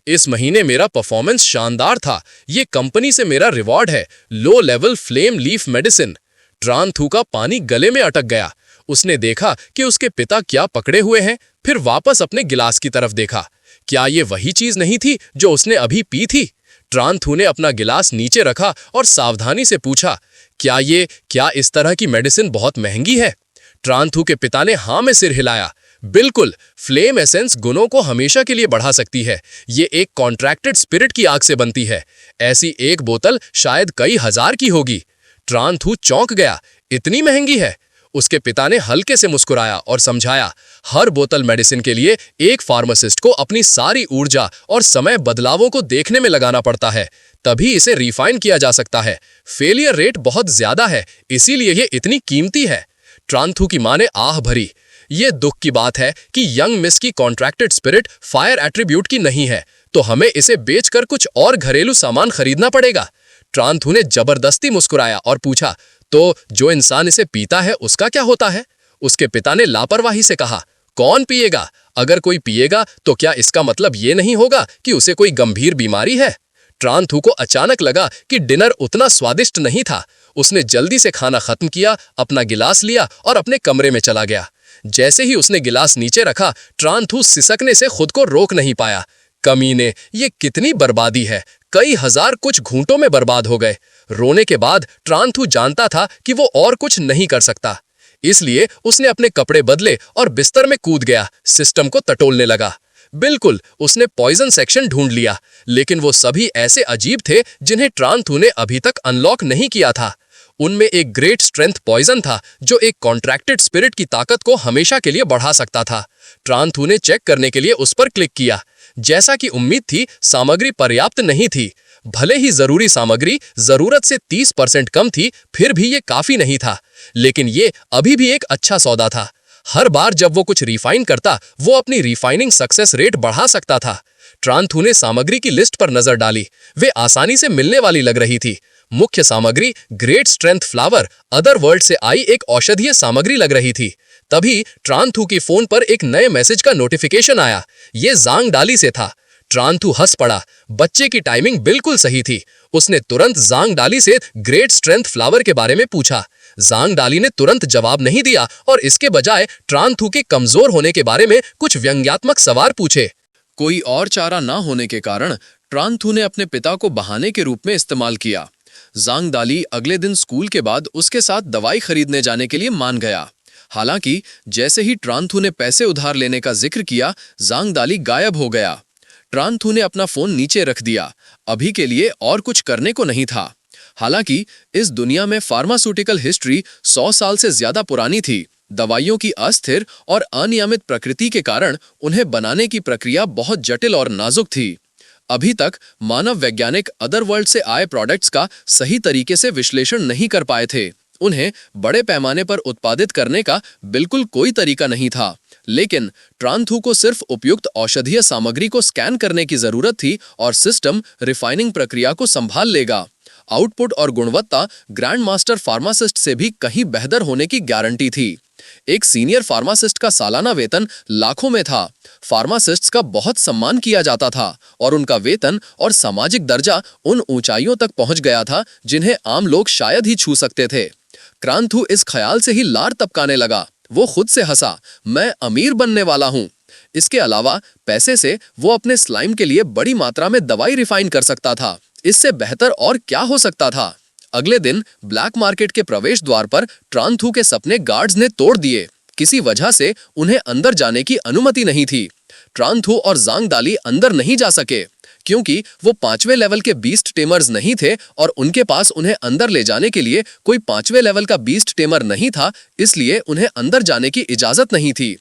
इस महीने मेरा परफॉर्मेंस शानदार था। ये कंपनी से मेरा रिवॉर्ड है, low level flame leaf medicine. ट्रांथू का पानी गले में अटक गया। उसने देखा कि उसके पिता क्या पकड़े हुए हैं, फिर वापस अपने गिलास की तरफ देखा। क्या ये वही चीज नहीं थी जो उसने अभी पी थी? ट्रांथू ने अपना गिलास नीचे रखा और सावधानी से पूछा, क्या इस तरह की मेडिसिन बहुत महंगी है? ट्रांथू के पिता ने हाँ में सिर हिलाया। बिल्कुल, फ्लेम एसेंस गुणों को हमेशा के लिए बढ़ा सकती है। ये एक कॉन्ट्रैक्टेड स्पिरिट की आग से बनती है। ऐसी एक बोतल शायद कई हजार की होगी। ट्रांथू चौंक गया, इतनी महंगी है? उसके पिता ने हल्के से मुस्कुराया और समझाया, हर बोतल मेडिसिन के लिए एक फार्मासिस्ट को अपनी सारी ऊर्जा और समय बदलावों को देखने में लगाना पड़ता है, तभी इसे रिफाइन किया जा सकता है। फेलियर रेट बहुत ज्यादा है, इसीलिए ये इतनी कीमती है। ट्रांथू की मां ने आह भरी। ये दुख की बात है कि यंग मिस की कॉन्ट्रैक्टेड स्पिरिट फायर एट्रीब्यूट की नहीं है, तो हमें इसे बेचकर कुछ और घरेलू सामान खरीदना पड़ेगा। ट्रांथू ने जबरदस्ती मुस्कुराया और पूछा, तो जो इंसान इसे पीता है उसका क्या होता है? उसके पिता ने लापरवाही से कहा, कौन पिएगा? अगर कोई पिएगा तो क्या इसका मतलब ये नहीं होगा कि उसे कोई गंभीर बीमारी है? ट्रांथू को अचानक लगा कि डिनर उतना स्वादिष्ट नहीं था। उसने जल्दी से खाना खत्म किया, अपना गिलास लिया और अपने कमरे में चला गया। जैसे ही उसने गिलास नीचे रखा, ट्रांथू सिसकने से खुद को रोक नहीं पाया। कमीने, ये कितनी बर्बादी है! कई हजार कुछ घूंटों में बर्बाद हो गए। रोने के बाद ट्रांथू जानता था कि वो और कुछ नहीं कर सकता। इसलिए उसने अपने कपड़े बदले और बिस्तर में कूद गया, सिस्टम को टटोलने लगा। बिल्कुल, उसने पॉइजन सेक्शन ढूंढ लिया, लेकिन वो सभी ऐसे अजीब थे जिन्हें ट्रांथू ने अभी तक अनलॉक नहीं किया था। उनमें एक ग्रेट स्ट्रेंथ पॉइजन था जो एक कॉन्ट्रैक्टेड स्पिरिट की ताकत को हमेशा के लिए बढ़ा सकता था। ट्रांथू ने चेक करने के लिए उस पर क्लिक किया। जैसा कि उम्मीद थी, सामग्री पर्याप्त नहीं थी। भले ही जरूरी सामग्री जरूरत से 30% कम थी, फिर भी ये काफी नहीं था। लेकिन ये अभी भी एक अच्छा सौदा था। हर बार जब वो कुछ रिफाइन करता, वो अपनी रिफाइनिंग सक्सेस रेट बढ़ा सकता था। ट्रांथू ने सामग्री की लिस्ट पर नजर डाली। वे आसानी से मिलने वाली लग रही थी। मुख्य सामग्री great strength flower, other world से आई एक औषधीय सामग्री लग रही थी। तभी ट्रांथू की फोन पर एक नए मैसेज का नोटिफिकेशन आया। ये जांग डाली से था। ट्रांथू हंस पड़ा। बच्चे की टाइमिंग बिल्कुल सही थी। उसने तुरंत जांग डाली से ग्रेट स्ट्रेंथ फ्लावर के बारे में पूछा। जांग डाली ने तुरंत जवाब नहीं दिया और इसके बजाय ट्रांथू के कमजोर होने के बारे में कुछ व्यंग्यात्मक सवाल पूछे। कोई और चारा ना होने के कारण ट्रांथू ने अपने पिता को बहाने के रूप में इस्तेमाल किया। जांग डाली अगले दिन स्कूल के बाद उसके साथ दवाई खरीदने जाने के लिए मान गया। हालांकि जैसे ही ट्रांथू ने पैसे उधार लेने का जिक्र किया, जांग डाली गायब हो गया। ट्रांथू ने अपना फोन नीचे रख दिया। अभी के लिए और कुछ करने को नहीं था। हालांकि इस दुनिया में फार्मास्यूटिकल हिस्ट्री 100 साल से ज्यादा पुरानी थी। दवाइयों की अस्थिर और अनियमित प्रकृति के कारण उन्हें बनाने की प्रक्रिया बहुत जटिल और नाजुक थी। अभी तक मानव वैज्ञानिक अदरवर्ल्ड से आए प्रोडक्ट्स का सही तरीके से विश्लेषण नहीं कर पाए थे। उन्हें बड़े पैमाने पर उत्पादित करने का बिल्कुल कोई तरीका नहीं था, लेकिन ट्रांथू को सिर्फ उपयुक्त औषधीय सामग्री को स्कैन करने की जरूरत थी और सिस्टम रिफाइनिंग प्रक्रिया को संभाल लेगा। आउटपुट और गुणवत्ता ग्रैंड मास्टर फार्मासिस्ट से भी कहीं बेहतर होने की गारंटी थी। एक सीनियर फार्मासिस्ट का सालाना वेतन लाखों में था। फार्मासिस्ट्स का बहुत सम्मान किया जाता था और उनका वेतन और सामाजिक दर्जा उन ऊंचाइयों तक पहुंच गया था जिन्हें आम लोग शायद ही छू सकते थे। क्रांथू इस ख्याल से ही लार टपकाने लगा। वो खुद से हंसा, मैं अमीर बनने वाला हूं। इसके अलावा पैसे से वो अपने स्लाइम के लिए बड़ी मात्रा में दवाई रिफाइन कर सकता था। इससे बेहतर और क्या हो सकता था। अगले दिन ब्लैक मार्केट के प्रवेश द्वार पर ट्रांथू के सपने गार्ड्स ने तोड़ दिए। किसी वजह से उन्हें अंदर जाने की अनुमति नहीं थी। ट्रांथू और जांग दाली अंदर नहीं जा सके क्योंकि वो 5वें लेवल के बीस्ट टेमर्स नहीं थे और उनके पास उन्हें अंदर ले जाने के लिए कोई 5वें लेवल का बीस्ट टेमर नहीं था, इसलिए उन्हें अंदर जाने की इजाजत नहीं थी।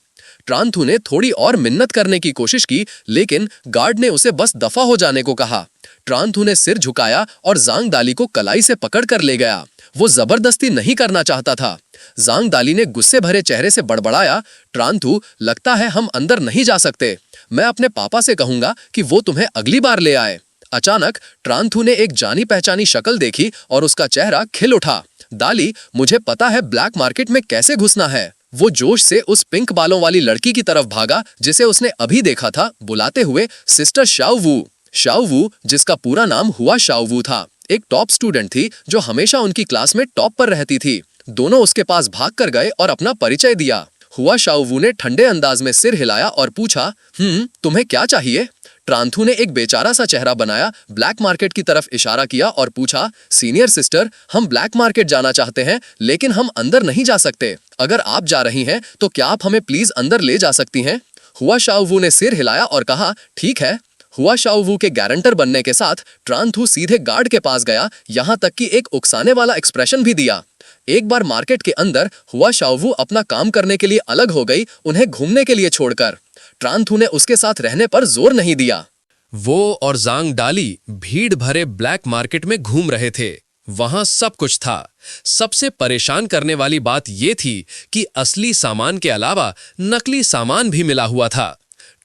ट्रांथू ने थोड़ी और मिन्नत करने की कोशिश की, लेकिन गार्ड ने उसे बस दफा हो जाने को कहा। ट्रांथू ने सिर झुकाया और जांग दाली को कलाई से पकड़ कर ले गया। वो जबरदस्ती नहीं करना चाहता था। जांग दाली ने गुस्से भरे चेहरे से बड़बड़ाया, ट्रांथू, लगता है हम अंदर नहीं जा सकते। मैं अपने पापा से कहूंगा कि वो तुम्हें अगली बार ले आए। अचानक ट्रांथू ने एक जानी पहचानी शक्ल देखी और उसका चेहरा खिल उठा। दाली, मुझे पता है ब्लैक मार्केट में कैसे घुसना है। वो जोश से उस पिंक बालों वाली लड़की की तरफ भागा जिसे उसने अभी देखा था, बुलाते हुए सिस्टर शाओ वू। शाओ वू, जिसका पूरा नाम हुआ शाओ वू था, एक टॉप स्टूडेंट थी जो हमेशा उनकी क्लास में टॉप पर रहती थी। दोनों उसके पास भाग कर गए और अपना परिचय दिया। हुआ शाओ वू ने ठंडे अंदाज में सिर हिलाया और पूछा, तुम्हें क्या चाहिए? ट्रांथू ने एक बेचारा सा चेहरा बनाया, ब्लैक मार्केट की तरफ इशारा किया और पूछा, सीनियर सिस्टर, हम ब्लैक मार्केट जाना चाहते हैं लेकिन हम अंदर नहीं जा सकते। अगर आप जा रही हैं तो क्या आप हमें प्लीज अंदर ले जा सकती हैं? हुआ शाओ वू ने सिर हिलाया और कहा, ठीक है। हुआ शाओ वू के गारंटर बनने के साथ ट्रांथू सीधे गार्ड के पास गया, यहां तक कि एक उकसाने वाला एक्सप्रेशन भी दिया। एक बार मार्केट के अंदर हुआ शाओ वू अपना काम करने के लिए अलग हो गई, उन्हें घूमने के लिए छोड़कर। ट्रांथू ने उसके साथ रहने पर जोर नहीं दिया। वो और जांग दाली भीड़ भरे ब्लैक मार्केट में घूम रहे थे। वहां सब कुछ था। सबसे परेशान करने वाली बात यह थी कि असली सामान के अलावा नकली सामान भी मिला हुआ था।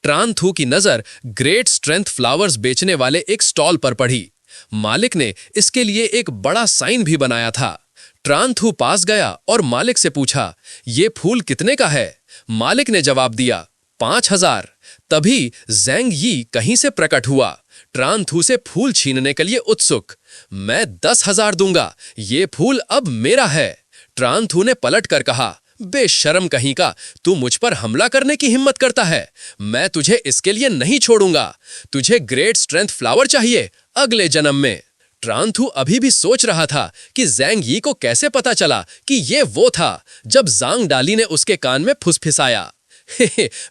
ट्रांथू की नजर ग्रेट स्ट्रेंथ फ्लावर्स बेचने वाले एक स्टॉल पर पड़ी। मालिक ने इसके लिए एक बड़ा साइन भी बनाया था। ट्रांथू पास गया और मालिक से पूछा, ये फूल कितने का है? मालिक ने जवाब दिया, 5000। तभी ज़ैंग यी कहीं से प्रकट हुआ, ट्रांथू से फूल छीनने के लिए उत्सुक। मैं 10,000 दूंगा, ये फूल अब मेरा है। ट्रांथू ने पलट कर कहा, बेशर्म कहीं का, तू मुझ पर हमला करने की हिम्मत करता है? मैं तुझे इसके लिए नहीं छोड़ूंगा। तुझे ग्रेट स्ट्रेंथ फ्लावर चाहिए अगले जन्म में। ट्रांथू अभी भी सोच रहा था कि ज़ैंग यी को कैसे पता चला कि ये वो था, जब जांग डाली ने उसके कान में फुसफिसाया,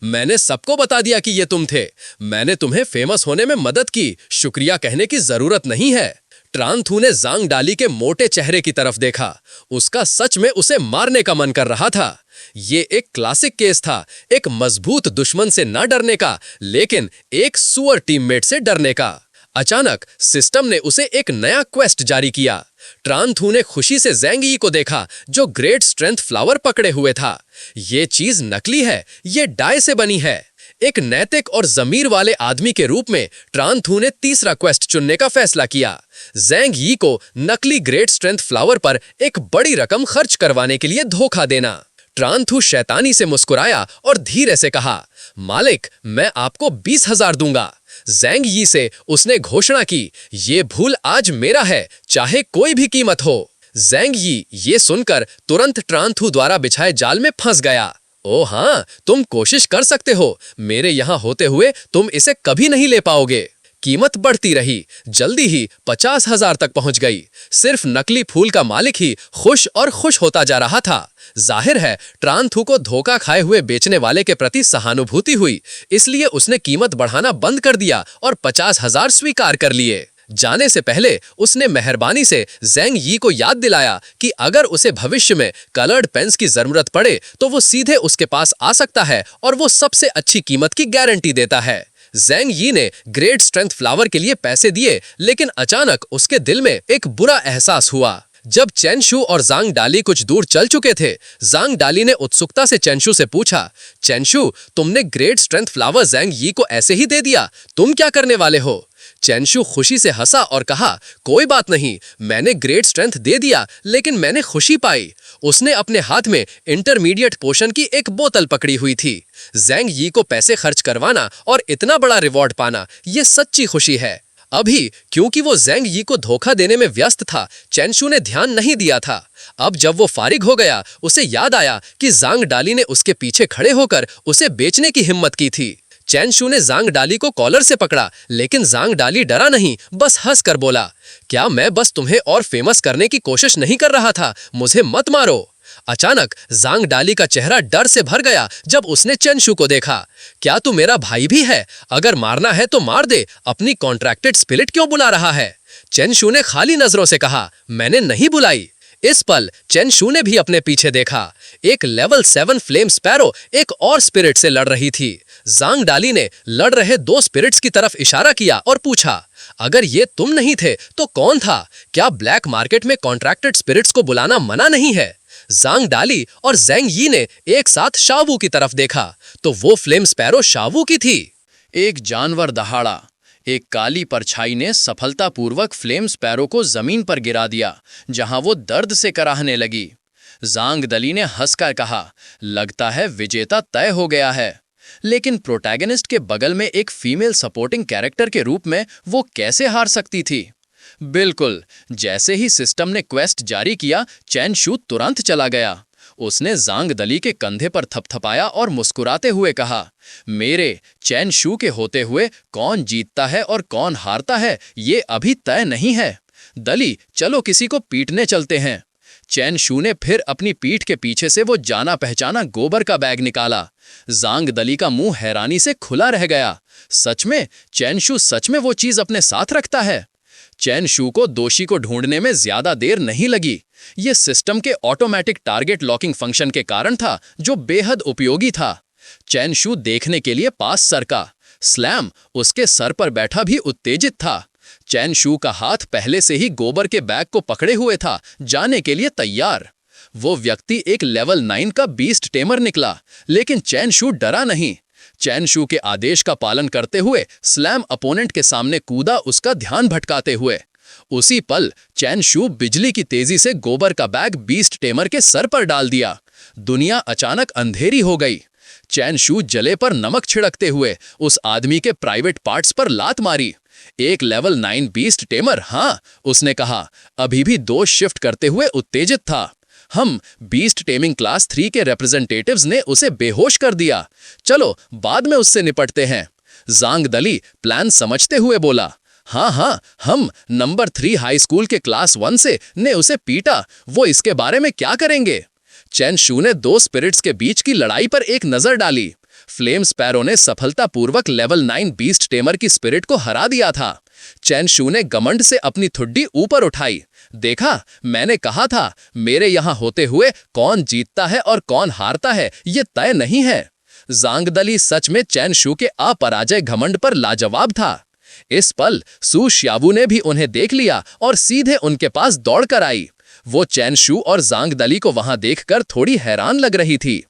मैंने सबको बता दिया कि ये तुम थे। मैंने तुम्हें फेमस होने में मदद की, शुक्रिया कहने की जरूरत नहीं है। ट्रांथू ने जांग डाली के मोटे चेहरे की तरफ देखा। उसका सच में उसे मारने का मन कर रहा था। ये एक क्लासिक केस था, एक मजबूत दुश्मन से न डरने का, लेकिन एक सुअर टीममेट से डरने का। अचानक सिस्टम ने उसे एक नया क्वेस्ट जारी किया। ट्रांथू ने खुशी से ज़ैंग यी को देखा, जो ग्रेट स्ट्रेंथ फ्लावर पकड़े हुए था। ये चीज नकली है, ये डाई से बनी है। एक नैतिक और जमीर वाले आदमी के रूप में ट्रांथू ने तीसरा क्वेस्ट चुनने का फैसला किया, ज़ैंग यी को नकली ग्रेट स्ट्रेंथ फ्लावर पर एक बड़ी रकम खर्च करवाने के लिए धोखा देना। ट्रांथू शैतानी से मुस्कुराया और धीरे से कहा, मालिक, मैं आपको 20,000 दूंगा। ज़ैंग यी से उसने घोषणा की, ये फूल आज मेरा है, चाहे कोई भी कीमत हो। ज़ैंग यी ये सुनकर तुरंत ट्रांथू द्वारा बिछाए जाल में फंस गया। ओ हाँ, तुम कोशिश कर सकते हो, मेरे यहां होते हुए तुम इसे कभी नहीं ले पाओगे। कीमत बढ़ती रही, जल्दी ही 50,000 तक पहुंच गई। सिर्फ नकली फूल का मालिक ही खुश और खुश होता जा रहा था। जाहिर है ट्रांथू को धोखा खाए हुए बेचने वाले के प्रति सहानुभूति हुई, इसलिए उसने कीमत बढ़ाना बंद कर दिया और 50,000 स्वीकार कर लिए। जाने से पहले उसने मेहरबानी से ज़ेंग यी को याद दिलाया कि अगर उसे भविष्य में कलर्ड पेन्स की जरूरत पड़े तो वो सीधे उसके पास आ सकता है और वो सबसे अच्छी कीमत की गारंटी देता है। ज़ेंग यी ने ग्रेट स्ट्रेंथ फ्लावर के लिए पैसे दिए, लेकिन अचानक उसके दिल में एक बुरा एहसास हुआ। जब चेनशू और ज़ांग डाली कुछ दूर चल चुके थे, ज़ांग डाली ने उत्सुकता से चेनशू से पूछा, चेनशू, तुमने ग्रेट स्ट्रेंथ फ्लावर ज़ेंग यी को ऐसे ही दे दिया, तुम क्या करने वाले हो? चेनशू खुशी से हंसा और कहा, कोई बात नहीं, मैंने ग्रेट स्ट्रेंथ दे दिया, लेकिन मैंने खुशी पाई। उसने अपने हाथ में इंटरमीडिएट पोशन की एक बोतल पकड़ी हुई थी। ज़ेंग यी को पैसे खर्च करवाना और इतना बड़ा रिवॉर्ड पाना, ये सच्ची खुशी है। अभी क्योंकि वो ज़ेंग यी को धोखा देने में व्यस्त था, चेनशू ने ध्यान नहीं दिया था। अब जब वो फारिग हो गया, उसे याद आया कि ज़ांग डाली ने उसके पीछे खड़े होकर उसे बेचने की हिम्मत की थी। चेनशू ने ज़ांग डाली को कॉलर से पकड़ा, लेकिन ज़ांग डाली डरा नहीं, बस हंस कर बोला, क्या मैं बस तुम्हें और फेमस करने की कोशिश नहीं कर रहा था, मुझे मत मारो। अचानक ज़ांग डाली का चेहरा डर से भर गया जब उसने चेनशू को देखा। क्या तू मेरा भाई भी है? अगर मारना है तो मार दे, अपनी कॉन्ट्रैक्टेड स्पिरिट क्यों बुला रहा है? चेनशू ने खाली नजरों से कहा, मैंने नहीं बुलाई। इस पल चेनशू ने भी अपने पीछे देखा। एक लेवल 7 फ्लेम स्पैरो एक और स्पिरिट से लड़ रही थी। ज़ांग डाली ने लड़ रहे 2 स्पिरिट्स की तरफ इशारा किया और पूछा, अगर ये तुम नहीं थे तो कौन था? क्या ब्लैक मार्केट में कॉन्ट्रैक्टेड स्पिरिट्स को बुलाना मना नहीं है? ज़ांग डाली और ज़ेंग यी ने एक साथ शावू की तरफ देखा तो वो फ्लेम स्पैरो शावू की थी। एक जानवर दहाड़ा। एक काली परछाई ने सफलतापूर्वक फ्लेम स्पैरो को जमीन पर गिरा दिया, जहां वो दर्द से कराहने लगी। ज़ांग दली ने हंसकर कहा, लगता है विजेता तय हो गया है। लेकिन प्रोटैगनिस्ट के बगल में एक फीमेल सपोर्टिंग कैरेक्टर के रूप में वो कैसे हार सकती थी? बिल्कुल, जैसे ही सिस्टम ने क्वेस्ट जारी किया, चेनशू तुरंत चला गया। उसने ज़ांग दली के कंधे पर थपथपाया और मुस्कुराते हुए कहा, मेरे चेनशू के होते हुए कौन जीतता है और कौन हारता है ये अभी तय नहीं है। दली, चलो किसी को पीटने चलते हैं। चेनशू ने फिर अपनी पीठ के पीछे से वो जाना पहचाना गोबर का बैग निकाला। ज़ांग दली का मुंह हैरानी से खुला रह गया। सच में चेनशू सच में वो चीज अपने साथ रखता है? चेनशू को दोषी को ढूंढने में ज्यादा देर नहीं लगी। ये सिस्टम के ऑटोमेटिक टारगेट लॉकिंग फंक्शन के कारण था, जो बेहद उपयोगी था। चेनशू देखने के लिए पास सरका। स्लैम उसके सर पर बैठा भी उत्तेजित था। चेनशू का हाथ पहले से ही गोबर के बैग को पकड़े हुए था, जाने के लिए तैयार। वो व्यक्ति एक लेवल 9 का बीस्ट टेमर निकला, लेकिन चेनशू डरा नहीं। चेनशू के आदेश का पालन करते हुए स्लैम अपोनेंट के सामने कूदा, उसका ध्यान भटकाते हुए। उसी पल चेनशू बिजली की तेजी से गोबर का बैग बीस्ट टेमर के सर पर डाल दिया। दुनिया अचानक अंधेरी हो गई। चेनशू जले पर नमक छिड़कते हुए उस आदमी के प्राइवेट पार्ट्स पर लात मारी। एक लेवल 9 बीस्ट टेमर, हाँ, उसने कहा, अभी भी 2 शिफ्ट करते हुए उत्तेजित था। हम बीस्ट टेमिंग क्लास 3 के रिप्रेजेंटेटिव्स ने उसे बेहोश कर दिया। चलो बाद में उससे निपटते हैं। ज़ांग दली प्लान समझते हुए बोला, हाँ, हम नंबर 3 हाई स्कूल के क्लास 1 से ने उसे पीटा, वो इसके बारे में क्या करेंगे? चेनशू ने 2 स्पिरिट्स के बीच की लड़ाई पर एक नजर डाली। फ्लेम स्पैरो ने सफलतापूर्वक लेवल 9 बीस्ट टेमर की स्पिरिट को हरा दिया था। चेनशू ने घमंड से अपनी ठुड्डी ऊपर उठाई। देखा, मैंने कहा था, मेरे यहां होते हुए कौन जीतता है और कौन हारता है ये तय नहीं है। ज़ांग दली सच में चेनशू के अपराजय घमंड पर लाजवाब था। इस पल सू श्यावू ने भी उन्हें देख लिया और सीधे उनके पास दौड़कर आई। वो चेनशू और ज़ांग दली को वहां देखकर थोड़ी हैरान लग रही थी।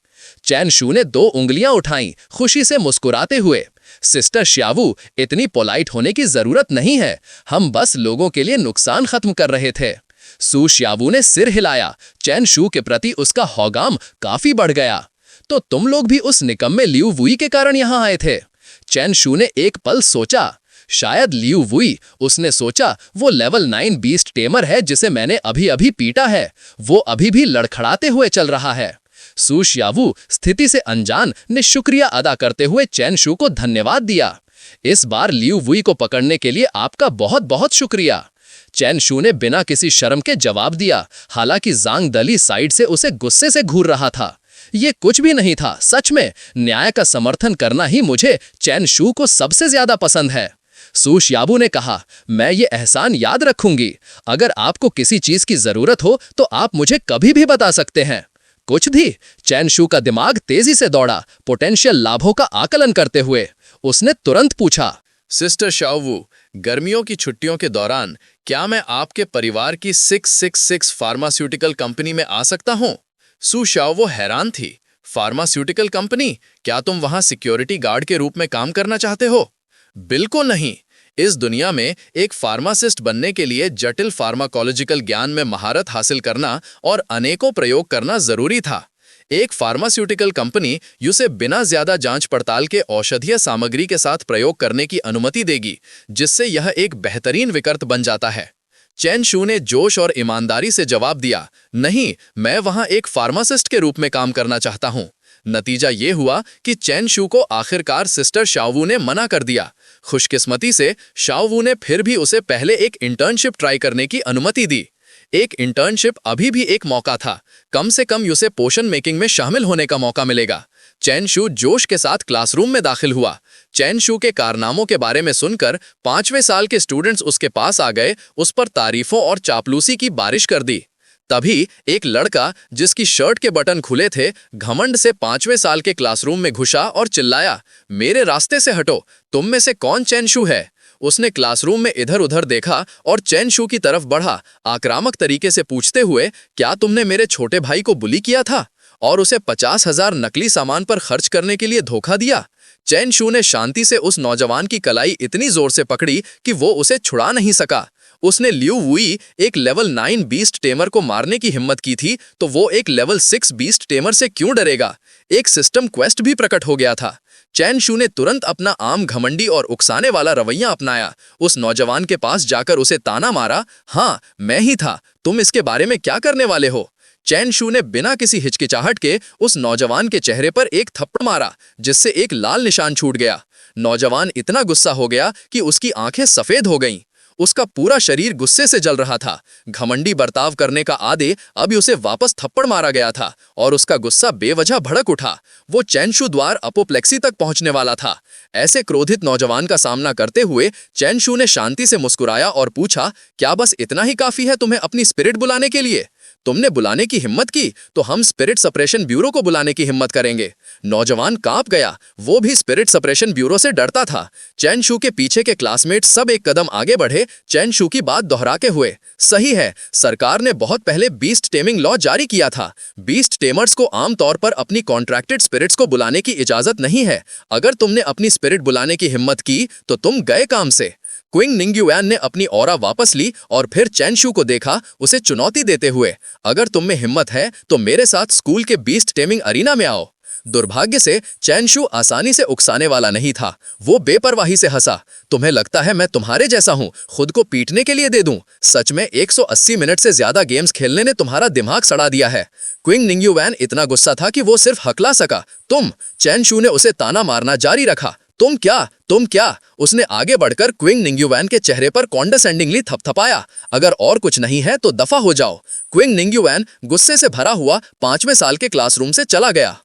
चेनशू ने 2 उंगलियां उठाईं, खुशी से मुस्कुराते हुए। सिस्टर श्यावू, इतनी पोलाइट होने की जरूरत नहीं है, हम बस लोगों के लिए नुकसान खत्म कर रहे थे। सू श्यावू ने सिर हिलाया। चेनशू के प्रति उसका हौगाम काफी बढ़ गया। तो तुम लोग भी उस निकम्मे लियू वुई के कारण यहां आए थे? चेनशू ने एक पल सोचा। शायद लियू वुई, उसने सोचा, वो लेवल 9 बीस्ट टेमर है जिसे मैंने अभी अभी पीटा है। वो अभी भी लड़खड़ाते हुए चल रहा है। सू श्यावू स्थिति से अनजान ने शुक्रिया अदा करते हुए चेनशू को धन्यवाद दिया। इस बार लियू वुई को पकड़ने के लिए आपका बहुत बहुत शुक्रिया। चेनशू ने बिना किसी शर्म के जवाब दिया, हालांकि ज़ांग दली साइड से उसे गुस्से से घूर रहा था। ये कुछ भी नहीं था, सच में न्याय का समर्थन करना ही मुझे चेनशू को सबसे ज्यादा पसंद है। सू श्याबू ने कहा, मैं ये एहसान याद रखूंगी। अगर आपको किसी चीज की जरूरत हो तो आप मुझे कभी भी बता सकते हैं। कुछ भी? चैन शू का दिमाग तेजी से दौड़ा, पोटेंशियल लाभों का आकलन करते हुए। उसने तुरंत पूछा, सिस्टर शाओवू, गर्मियों की छुट्टियों के दौरान क्या मैं आपके परिवार की 666 फार्मास्यूटिकल कंपनी में आ सकता हूं? सू शाओवू हैरान थी। Pharmaceutical company? क्या तुम वहां सिक्योरिटी गार्ड के रूप में काम करना चाहते हो? बिल्कुल नहीं। इस दुनिया में एक फार्मासिस्ट बनने के लिए जटिल फार्माकोलॉजिकल ज्ञान में महारत हासिल करना और अनेकों प्रयोग करना जरूरी था। एक फार्मास्यूटिकल कंपनी उसे बिना ज्यादा जांच पड़ताल के औषधीय सामग्री के साथ प्रयोग करने की अनुमति देगी, जिससे यह एक बेहतरीन विकल्प बन जाता है। चैन शू ने जोश और ईमानदारी से जवाब दिया, नहीं, मैं वहां एक फार्मासिस्ट के रूप में काम करना चाहता हूं। नतीजा ये हुआ कि चैन शू को आखिरकार सिस्टर शाओवू ने मना कर दिया। खुशकिस्मती से शाओवू ने फिर भी उसे पहले एक इंटर्नशिप ट्राई करने की अनुमति दी। एक इंटर्नशिप अभी भी एक मौका था। कम से कम उसे पोशन मेकिंग में शामिल होने का मौका मिलेगा। चैन शू जोश के साथ क्लासरूम में दाखिल हुआ। चैन शू के कारनामों के बारे में सुनकर 5वें साल के स्टूडेंट्स उसके पास आ गए, उस पर तारीफों और चापलूसी की बारिश कर दी। तभी एक लड़का जिसकी शर्ट के बटन खुले थे, घमंड से 5वें साल के क्लासरूम में घुसा और चिल्लाया, मेरे रास्ते से हटो, तुम में से कौन चैन शू है? उसने क्लासरूम में इधर उधर देखा और चैन शू की तरफ बढ़ा, आक्रामक तरीके से पूछते हुए, क्या तुमने मेरे छोटे भाई को बुली किया था और उसे 50,000 नकली सामान पर खर्च करने के लिए धोखा दिया? चैन शू ने शांति से उस नौजवान की कलाई इतनी जोर से पकड़ी कि वो उसे छुड़ा नहीं सका। उसने लियू वुई, एक लेवल 9 बीस्ट टेमर को मारने की हिम्मत की थी, तो वो एक लेवल 6 बीस्ट टेमर से क्यों डरेगा? एक सिस्टम क्वेस्ट भी प्रकट हो गया था। चैन शू ने तुरंत अपना आम घमंडी और उकसाने वाला रवैया अपनाया। उस नौजवान के पास जाकर उसे ताना मारा, हाँ, मैं ही था, तुम इसके बारे में क्या करने वाले हो? चैन शू ने बिना किसी हिचकिचाहट के उस नौजवान के चेहरे पर एक थप्पड़ मारा, जिससे एक लाल निशान छूट गया। नौजवान इतना गुस्सा हो गया कि उसकी आंखें सफेद हो गईं। उसका पूरा शरीर गुस्से से जल रहा था। घमंडी बर्ताव करने का आदे अब उसे वापस थप्पड़ मारा गया था और उसका गुस्सा बेवजह भड़क उठा। वो चैन शू द्वार अपोप्लेक्सी तक पहुंचने वाला था। ऐसे क्रोधित नौजवान का सामना करते हुए चैन शू ने शांति से मुस्कुराया और पूछा, क्या बस इतना ही काफी है तुम्हें अपनी स्पिरिट बुलाने के लिए? तुमने बुलाने की हिम्मत की तो हम स्पिरिट सप्रेशन ब्यूरो को बुलाने की हिम्मत करेंगे। नौजवान कांप गया। वो भी स्पिरिट सप्रेशन ब्यूरो से डरता था। चैन शू के पीछे के क्लासमेट सब एक कदम आगे बढ़े, चैन शू की बात दोहराते हुए, सही है, सरकार ने बहुत पहले बीस्ट टेमिंग लॉ जारी किया था। बीस्ट टेमर्स को आमतौर पर अपनी कॉन्ट्रैक्टेड स्पिरिट्स को बुलाने की इजाजत नहीं है। अगर तुमने अपनी स्पिरिट बुलाने की हिम्मत की तो तुम गए काम से। क्विंग निंग्युआन ने अपनी ऑरा वापस ली और फिर चैन शू को देखा, उसे चुनौती देते हुए, अगर तुम में हिम्मत है तो मेरे साथ स्कूल के बीस्ट टेमिंग अरीना में आओ। दुर्भाग्य से चैन शू आसानी से उकसाने वाला नहीं था। वो बेपरवाही से हंसा, तुम्हें लगता है मैं तुम्हारे जैसा हूं, खुद को पीटने के लिए दे दूं? सच में 180 मिनट से ज्यादा गेम्स खेलने ने तुम्हारा दिमाग सड़ा दिया है। क्विंग निंग्युआन इतना गुस्सा था कि वो सिर्फ हकला सका। तुम? चैन शू ने उसे ताना मारना जारी रखा। तुम क्या? तुम क्या? उसने आगे बढ़कर क्विंग निंग्युआन के चेहरे पर कॉन्डेसेंडिंगली थपथपाया। अगर और कुछ नहीं है तो दफा हो जाओ। क्विंग निंग्युआन गुस्से से भरा हुआ 5वें साल के क्लासरूम से चला गया।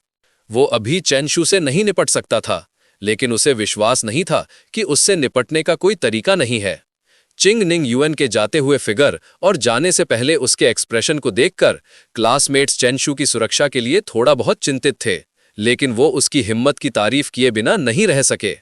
वो अभी चैन शू से नहीं निपट सकता था, लेकिन उसे विश्वास नहीं था कि उससे निपटने का कोई तरीका नहीं है। चिंग निंग यूएन के जाते हुए फिगर और जाने से पहले उसके एक्सप्रेशन को देखकर क्लासमेट्स चैन शू की सुरक्षा के लिए थोड़ा बहुत चिंतित थे, लेकिन वो उसकी हिम्मत की तारीफ किए बिना नहीं रह सके।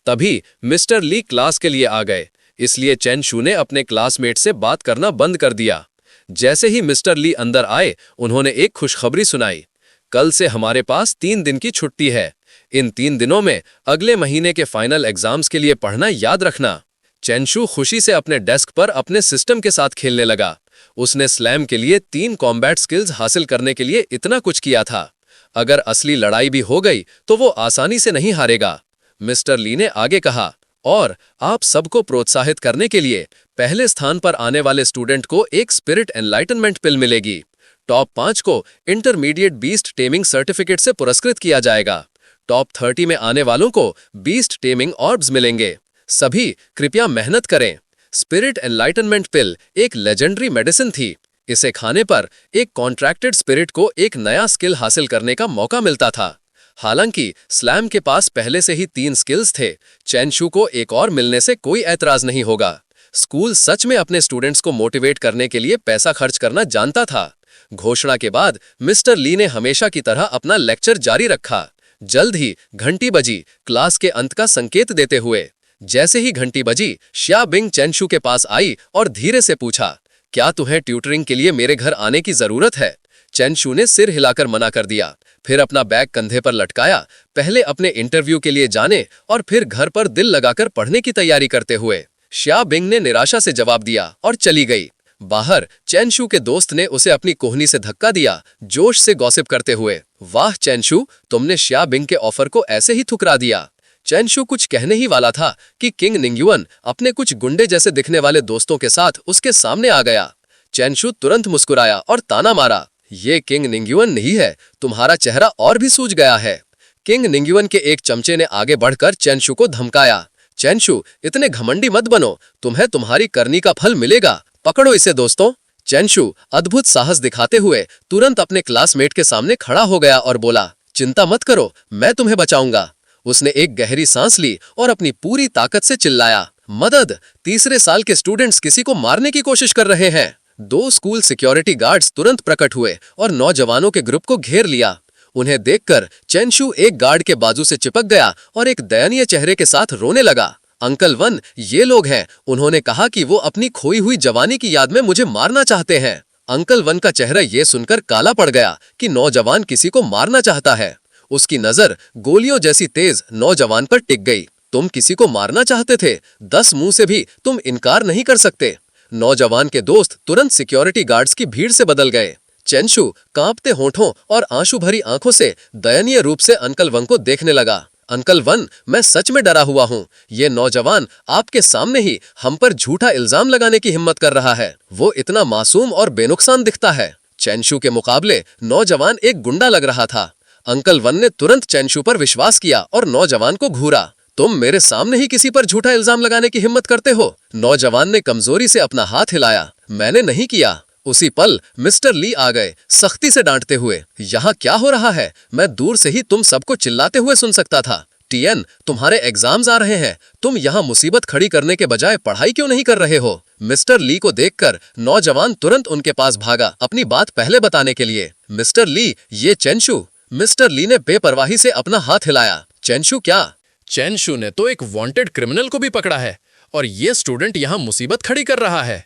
तभी मिस्टर ली क्लास के लिए आ गए, इसलिए चैन शू ने अपने क्लासमेट से बात करना बंद कर दिया। जैसे ही मिस्टर ली अंदर आए, उन्होंने एक खुशखबरी सुनाई। कल से हमारे पास 3 दिन की छुट्टी है। इन 3 दिनों में अगले महीने के फाइनल एग्जाम्स के लिए पढ़ना याद रखना। चैन शू खुशी से अपने डेस्क पर अपने सिस्टम के साथ खेलने लगा। उसने स्लैम के लिए 3 कॉम्बैट स्किल्स हासिल करने के लिए इतना कुछ किया था। अगर असली लड़ाई भी हो गई तो वो आसानी से नहीं हारेगा। मिस्टर ली ने आगे कहा, और आप सबको प्रोत्साहित करने के लिए पहले स्थान पर आने वाले स्टूडेंट को एक स्पिरिट एनलाइटनमेंट पिल मिलेगी। टॉप 5 को इंटरमीडिएट बीस्ट टेमिंग सर्टिफिकेट से पुरस्कृत किया जाएगा। टॉप 30 में आने वालों को बीस्ट टेमिंग ऑर्ब्स मिलेंगे। सभी कृपया मेहनत करें। स्पिरिट एनलाइटनमेंट पिल एक लेजेंडरी मेडिसिन थी। इसे खाने पर एक कॉन्ट्रैक्टेड स्पिरिट को एक नया स्किल हासिल करने का मौका मिलता था। हालांकि स्लैम के पास पहले से ही 3 स्किल्स थे, चेंशू को एक और मिलने से कोई ऐतराज नहीं होगा। स्कूल सच में अपने स्टूडेंट्स को मोटिवेट करने के लिए पैसा खर्च करना जानता था। घोषणा के बाद मिस्टर ली ने हमेशा की तरह अपना लेक्चर जारी रखा। जल्द ही घंटी बजी, क्लास के अंत का संकेत देते हुए। जैसे ही घंटी बजी, श्या बिंग चेंशू के पास आई और धीरे से पूछा, क्या तुम्हें ट्यूटरिंग के लिए मेरे घर आने की जरूरत है? चेंशू ने सिर हिलाकर मना कर दिया, फिर अपना बैग कंधे पर लटकाया, पहले अपने इंटरव्यू के लिए जाने और फिर घर पर दिल लगाकर पढ़ने की तैयारी करते हुए। श्या बिंग ने निराशा से जवाब दिया और चली गई। बाहर चेंशू के दोस्त ने उसे अपनी कोहनी से धक्का दिया, जोश से गॉसिप करते हुए। वाह चेंशू, तुमने श्या बिंग के ऑफर को ऐसे ही ठुकरा दिया। चेंशू कुछ कहने ही वाला था कि किंग निंगयुअन अपने कुछ गुंडे जैसे दिखने वाले दोस्तों के साथ उसके सामने आ गया। चेंशू तुरंत मुस्कुराया और ताना मारा, ये किंग निंगयुअन नहीं है, तुम्हारा चेहरा और भी सूज गया है। किंग निंगयुअन के एक चमचे ने आगे बढ़कर चेंशू को धमकाया, चेंशू, इतने घमंडी मत बनो, तुम्हें तुम्हारी करनी का फल मिलेगा, पकड़ो इसे दोस्तों। चेंशू अद्भुत साहस दिखाते हुए तुरंत अपने क्लासमेट के सामने खड़ा हो गया और बोला, चिंता मत करो, मैं तुम्हें बचाऊंगा। उसने एक गहरी सांस ली और अपनी पूरी ताकत से चिल्लाया, मदद! तीसरे साल के स्टूडेंट्स किसी को मारने की कोशिश कर रहे हैं। 2 स्कूल सिक्योरिटी गार्ड्स तुरंत प्रकट हुए और नौजवानों के ग्रुप को घेर लिया। उन्हें देखकर चेंशू एक गार्ड के बाजू से चिपक गया और एक दयनीय चेहरे के साथ रोने लगा। अंकल वन, ये लोग हैं, उन्होंने कहा कि वो अपनी खोई हुई जवानी की याद में मुझे मारना चाहते हैं। अंकल वन का चेहरा ये सुनकर काला पड़ गया कि नौजवान किसी को मारना चाहता है। उसकी नजर गोलियों जैसी तेज नौजवान पर टिक गई। तुम किसी को मारना चाहते थे, 10 मुंह से भी तुम इनकार नहीं कर सकते। नौजवान के दोस्त तुरंत सिक्योरिटी गार्ड्स की भीड़ से बदल गए। चेंशू कांपते होठों और आंसू भरी आंखों से दयनीय रूप से अंकल वन को देखने लगा। अंकल वन, मैं सच में डरा हुआ हूँ। ये नौजवान आपके सामने ही हम पर झूठा इल्जाम लगाने की हिम्मत कर रहा है। वो इतना मासूम और बेनुकसान दिखता है। चेंशू के मुकाबले नौजवान एक गुंडा लग रहा था। अंकल वन ने तुरंत चेंशू पर विश्वास किया और नौजवान को घूरा। तुम मेरे सामने ही किसी पर झूठा इल्जाम लगाने की हिम्मत करते हो? नौजवान ने कमजोरी से अपना हाथ हिलाया। मैंने नहीं किया। उसी पल मिस्टर ली आ गए, सख्ती से डांटते हुए, यहाँ क्या हो रहा है? मैं दूर से ही तुम सबको चिल्लाते हुए सुन सकता था। टीएन, तुम्हारे एग्जाम्स आ रहे हैं, तुम यहाँ मुसीबत खड़ी करने के बजाय पढ़ाई क्यों नहीं कर रहे हो? मिस्टर ली को देखकर नौजवान तुरंत उनके पास भागा, अपनी बात पहले बताने के लिए। मिस्टर ली, ये चेंशू। मिस्टर ली ने बेपरवाही से अपना हाथ हिलाया। चेंशू क्या? चेंशू ने तो एक वांटेड क्रिमिनल को भी पकड़ा है और ये स्टूडेंट यहाँ मुसीबत खड़ी कर रहा है।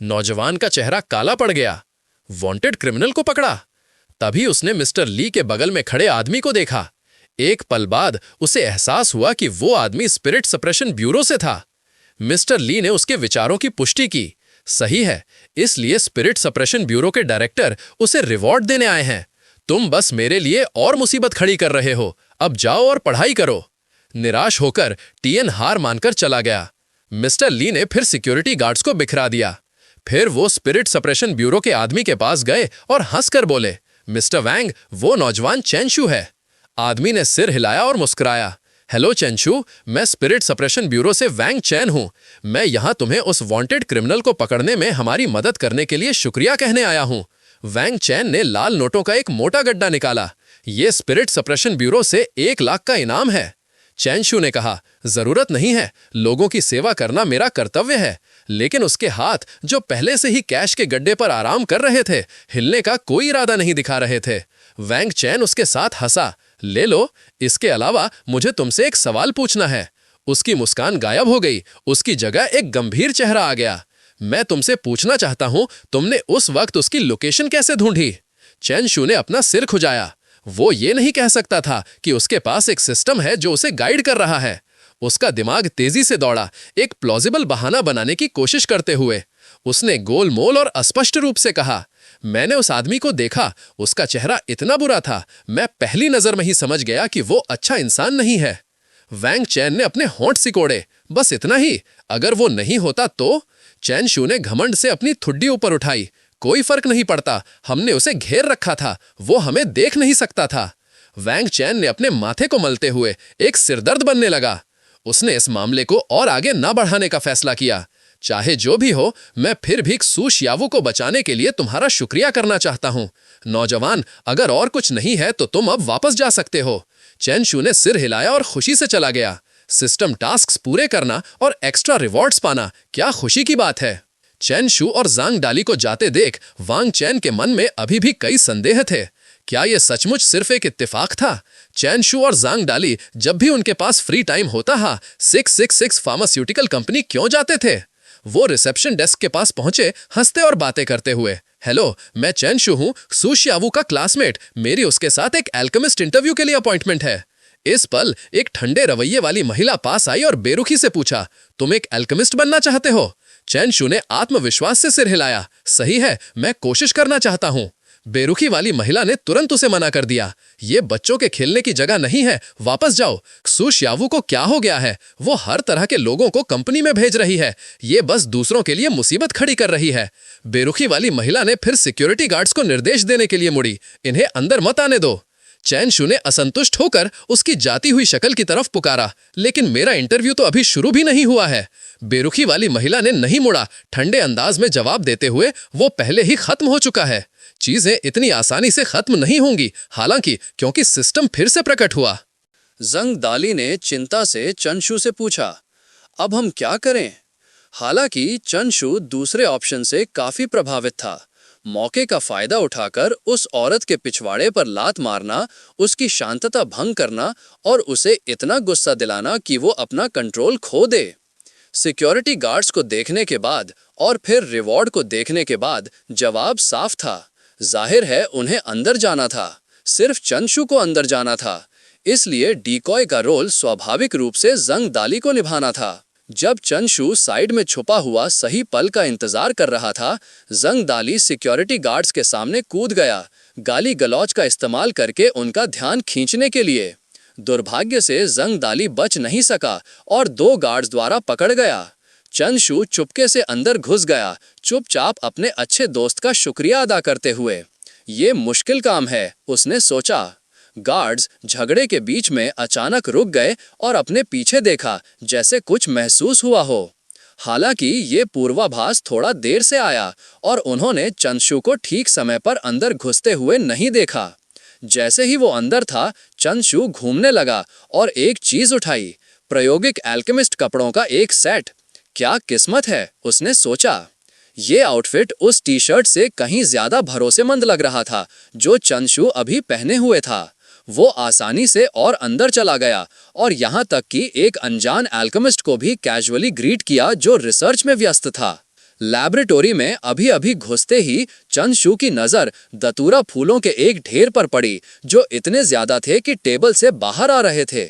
नौजवान का चेहरा काला पड़ गया। वांटेड क्रिमिनल को पकड़ा? तभी उसने मिस्टर ली के बगल में खड़े आदमी को देखा। एक पल बाद उसे एहसास हुआ कि वो आदमी स्पिरिट सप्रेशन ब्यूरो से था। मिस्टर ली ने उसके विचारों की पुष्टि की। सही है, इसलिए स्पिरिट सप्रेशन ब्यूरो के डायरेक्टर उसे रिवॉर्ड देने आए हैं। तुम बस मेरे लिए और मुसीबत खड़ी कर रहे हो, अब जाओ और पढ़ाई करो। निराश होकर टीएन हार मानकर चला गया। मिस्टर ली ने फिर सिक्योरिटी गार्ड्स को बिखरा दिया। फिर वो स्पिरिट सप्रेशन ब्यूरो के आदमी के पास गए और हंसकर बोले, मिस्टर वैंग, वो नौजवान चेंशू है। आदमी ने सिर हिलाया और मुस्कुराया। हेलो चेंशू, मैं स्पिरिट सप्रेशन ब्यूरो से वैंग चैन हूं। मैं यहां तुम्हें उस वांटेड क्रिमिनल को पकड़ने में हमारी मदद करने के लिए शुक्रिया कहने आया हूं। वैंग चैन ने लाल नोटों का एक मोटा गड्ढा निकाला। ये स्पिरिट सप्रेशन ब्यूरो से 1 लाख का इनाम है। चेंशू ने कहा, जरूरत नहीं है, लोगों की सेवा करना मेरा कर्तव्य है। लेकिन उसके हाथ, जो पहले से ही कैश के गड्ढे पर आराम कर रहे थे, हिलने का कोई इरादा नहीं दिखा रहे थे। वैंग चैन उसके साथ हंसा। ले लो, इसके अलावा मुझे तुमसे एक सवाल पूछना है। उसकी मुस्कान गायब हो गई, उसकी जगह एक गंभीर चेहरा आ गया। मैं तुमसे पूछना चाहता हूं, तुमने उस वक्त उसकी लोकेशन कैसे ढूंढी? चेंशू ने अपना सिर खुजाया। वो ये नहीं कह सकता था कि उसके पास एक सिस्टम है जो उसे गाइड कर रहा है। उसका दिमाग तेजी से दौड़ा, एक प्लॉजिबल बहाना बनाने की कोशिश करते हुए। उसने गोलमोल और अस्पष्ट रूप से कहा, मैंने उस आदमी को देखा, उसका चेहरा इतना बुरा था, मैं पहली नजर में ही समझ गया कि वो अच्छा इंसान नहीं है। वैंग चैन ने अपने होंठ सिकोड़े। बस इतना ही? अगर वो नहीं होता तो? चेंशू ने घमंड से अपनी ठुड्डी ऊपर उठाई। कोई फर्क नहीं पड़ता, हमने उसे घेर रखा था, वो हमें देख नहीं सकता था। वैंग चैन ने अपने माथे को मलते हुए एक सिरदर्द बनने लगा। उसने इस मामले को और आगे न बढ़ाने का फैसला किया। चाहे जो भी हो, मैं फिर भी सू शियावू को बचाने के लिए तुम्हारा शुक्रिया करना चाहता हूँ। नौजवान, अगर और कुछ नहीं है तो तुम अब वापस जा सकते हो। चेन शू ने सिर हिलाया और खुशी से चला गया। सिस्टम टास्क्स पूरे करना और एक्स्ट्रा रिवॉर्ड्स पाना, क्या खुशी की बात है। चेन शू और जांग डाली को जाते देख वांग चैन के मन में अभी भी कई संदेह थे। क्या यह सचमुच सिर्फ एक इत्तेफाक था? चैन शू और जांग डाली जब भी उनके पास फ्री टाइम होता था 666 फार्मास्यूटिकल कंपनी क्यों जाते थे? वो रिसेप्शन डेस्क के पास पहुंचे, हंसते और बातें करते हुए। हेलो, मैं चैन शू हूँ, सू शियावू का क्लासमेट। मेरी उसके साथ एक एल्केमिस्ट इंटरव्यू के लिए अपॉइंटमेंट है। इस पल एक ठंडे रवैये वाली महिला पास आई और बेरुखी से पूछा, तुम एक एल्केमिस्ट बनना चाहते हो? चैन शू ने आत्मविश्वास से सिर हिलाया। सही है, मैं कोशिश करना चाहता हूँ। बेरुखी वाली महिला ने तुरंत उसे मना कर दिया। ये बच्चों के खेलने की जगह नहीं है, वापस जाओ। सू शियावू को क्या हो गया है? वो हर तरह के लोगों को कंपनी में भेज रही है, ये बस दूसरों के लिए मुसीबत खड़ी कर रही है। बेरुखी वाली महिला ने फिर सिक्योरिटी गार्ड्स को निर्देश देने के लिए मुड़ी, इन्हें अंदर मत आने दो। चैन शू ने असंतुष्ट होकर उसकी जाती हुई शक्ल की तरफ पुकारा, लेकिन मेरा इंटरव्यू तो अभी शुरू भी नहीं हुआ है। बेरुखी वाली महिला ने नहीं मुड़ा, ठंडे अंदाज में जवाब देते हुए, वो पहले ही खत्म हो चुका है। चीजें इतनी आसानी से खत्म नहीं होंगी, हालांकि क्योंकि सिस्टम फिर से प्रकट हुआ। जंग दाली ने चिंता से चंशू से पूछा, अब हम क्या करें? हालांकि चंशू दूसरे ऑप्शन से काफी प्रभावित था। मौके का फायदा उठाकर उस औरत के पिछवाड़े पर लात मारना, उसकी शांतता भंग करना और उसे इतना गुस्सा दिलाना कि वो अपना कंट्रोल खो दे। सिक्योरिटी गार्ड्स को देखने के बाद और फिर रिवॉर्ड को देखने के बाद जवाब साफ था। जाहिर है उन्हें अंदर जाना था, सिर्फ चंशू को अंदर जाना था। इसलिए डीकॉय का रोल स्वाभाविक रूप से जंग दाली को निभाना था। जब चंशू साइड में छुपा हुआ सही पल का इंतजार कर रहा था, जंग दाली सिक्योरिटी गार्ड्स के सामने कूद गया, गाली गलौज का इस्तेमाल करके उनका ध्यान खींचने के लिए। दुर्भाग्य से जंग दाली बच नहीं सका और 2 गार्ड्स द्वारा पकड़ गया। चंशू चुपके से अंदर घुस गया, चुपचाप अपने अच्छे दोस्त का शुक्रिया अदा करते हुए। ये मुश्किल काम है, उसने सोचा। गार्ड्स झगड़े के बीच में अचानक रुक गए और अपने पीछे देखा, जैसे कुछ महसूस हुआ हो। हालांकि ये पूर्वाभास थोड़ा देर से आया और उन्होंने चंशू को ठीक समय पर अंदर घुसते हुए नहीं देखा। जैसे ही वो अंदर था, चंशू घूमने लगा और एक चीज उठाई, प्रायोगिक एल्केमिस्ट कपड़ों का एक सेट। क्या किस्मत है, उसने सोचा। ये आउटफिट उस टी शर्ट से कहीं ज्यादा भरोसेमंद लग रहा था जो चंशू अभी पहने हुए था। वो आसानी से और अंदर चला गया और यहाँ तक कि एक अनजान एल्केमिस्ट को भी कैजुअली ग्रीट किया जो रिसर्च में व्यस्त था। लैबोरेटरी में अभी अभी घुसते ही चंशू की नजर दतूरा फूलों के एक ढेर पर पड़ी जो इतने ज्यादा थे कि टेबल से बाहर आ रहे थे।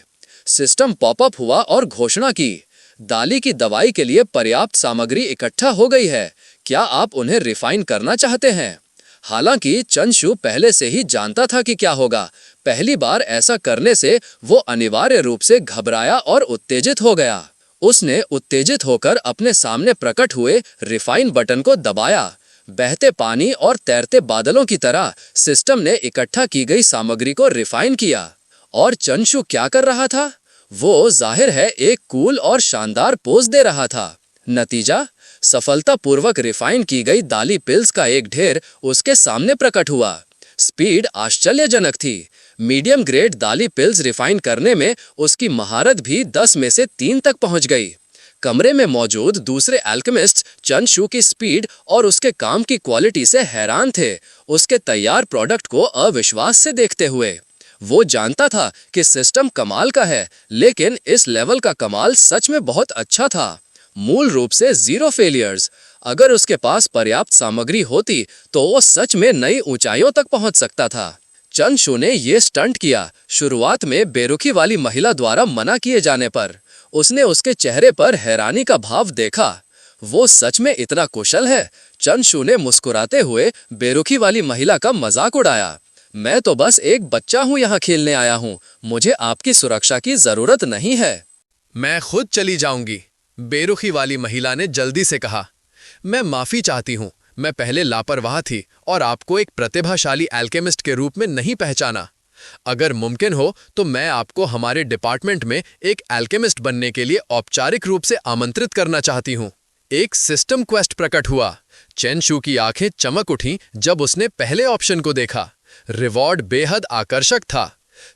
सिस्टम पॉपअप हुआ और घोषणा की, दाली की दवाई के लिए पर्याप्त सामग्री इकट्ठा हो गई है, क्या आप उन्हें रिफाइन करना चाहते हैं? हालांकि चंशू पहले से ही जानता था कि क्या होगा। पहली बार ऐसा करने से वो अनिवार्य रूप से घबराया और उत्तेजित हो गया। उसने उत्तेजित होकर अपने सामने प्रकट हुए रिफाइन बटन को दबाया। बहते पानी और तैरते बादलों की तरह सिस्टम ने इकट्ठा की गई सामग्री को रिफाइन किया। और चंशू क्या कर रहा था? वो जाहिर है एक कूल और शानदार पोज दे रहा था। नतीजा, सफलतापूर्वक रिफाइन की गई दाली पिल्स का एक ढेर उसके सामने प्रकट हुआ। स्पीड आश्चर्यजनक थी। मीडियम ग्रेड दाली पिल्स रिफाइन करने में उसकी महारत भी 10 में से 3 तक पहुंच गई। कमरे में मौजूद दूसरे एल्केमिस्ट चंशू की स्पीड और उसके काम की क्वालिटी से हैरान थे, उसके तैयार प्रोडक्ट को अविश्वास से देखते हुए। वो जानता था कि सिस्टम कमाल का है, लेकिन इस लेवल का कमाल सच में बहुत अच्छा था। मूल रूप से 0 फेलियर्स। अगर उसके पास पर्याप्त सामग्री होती तो वो सच में नई ऊंचाइयों तक पहुंच सकता था। चंशू ने ये स्टंट किया, शुरुआत में बेरुखी वाली महिला द्वारा मना किए जाने पर। उसने उसके चेहरे पर हैरानी का भाव देखा। वो सच में इतना कुशल है? चंशू ने मुस्कुराते हुए बेरुखी वाली महिला का मजाक उड़ाया। मैं तो बस एक बच्चा हूँ, यहाँ खेलने आया हूँ, मुझे आपकी सुरक्षा की जरूरत नहीं है। मैं खुद चली जाऊंगी, बेरुखी वाली महिला ने जल्दी से कहा। मैं माफी चाहती हूँ, मैं पहले लापरवाह थी और आपको एक प्रतिभाशाली एल्केमिस्ट के रूप में नहीं पहचाना। अगर मुमकिन हो तो मैं आपको हमारे डिपार्टमेंट में एक एल्केमिस्ट बनने के लिए औपचारिक रूप से आमंत्रित करना चाहती हूँ। एक सिस्टम क्वेस्ट प्रकट हुआ। चेन शू की आंखें चमक उठीं जब उसने पहले ऑप्शन को देखा। रिवॉर्ड बेहद आकर्षक था।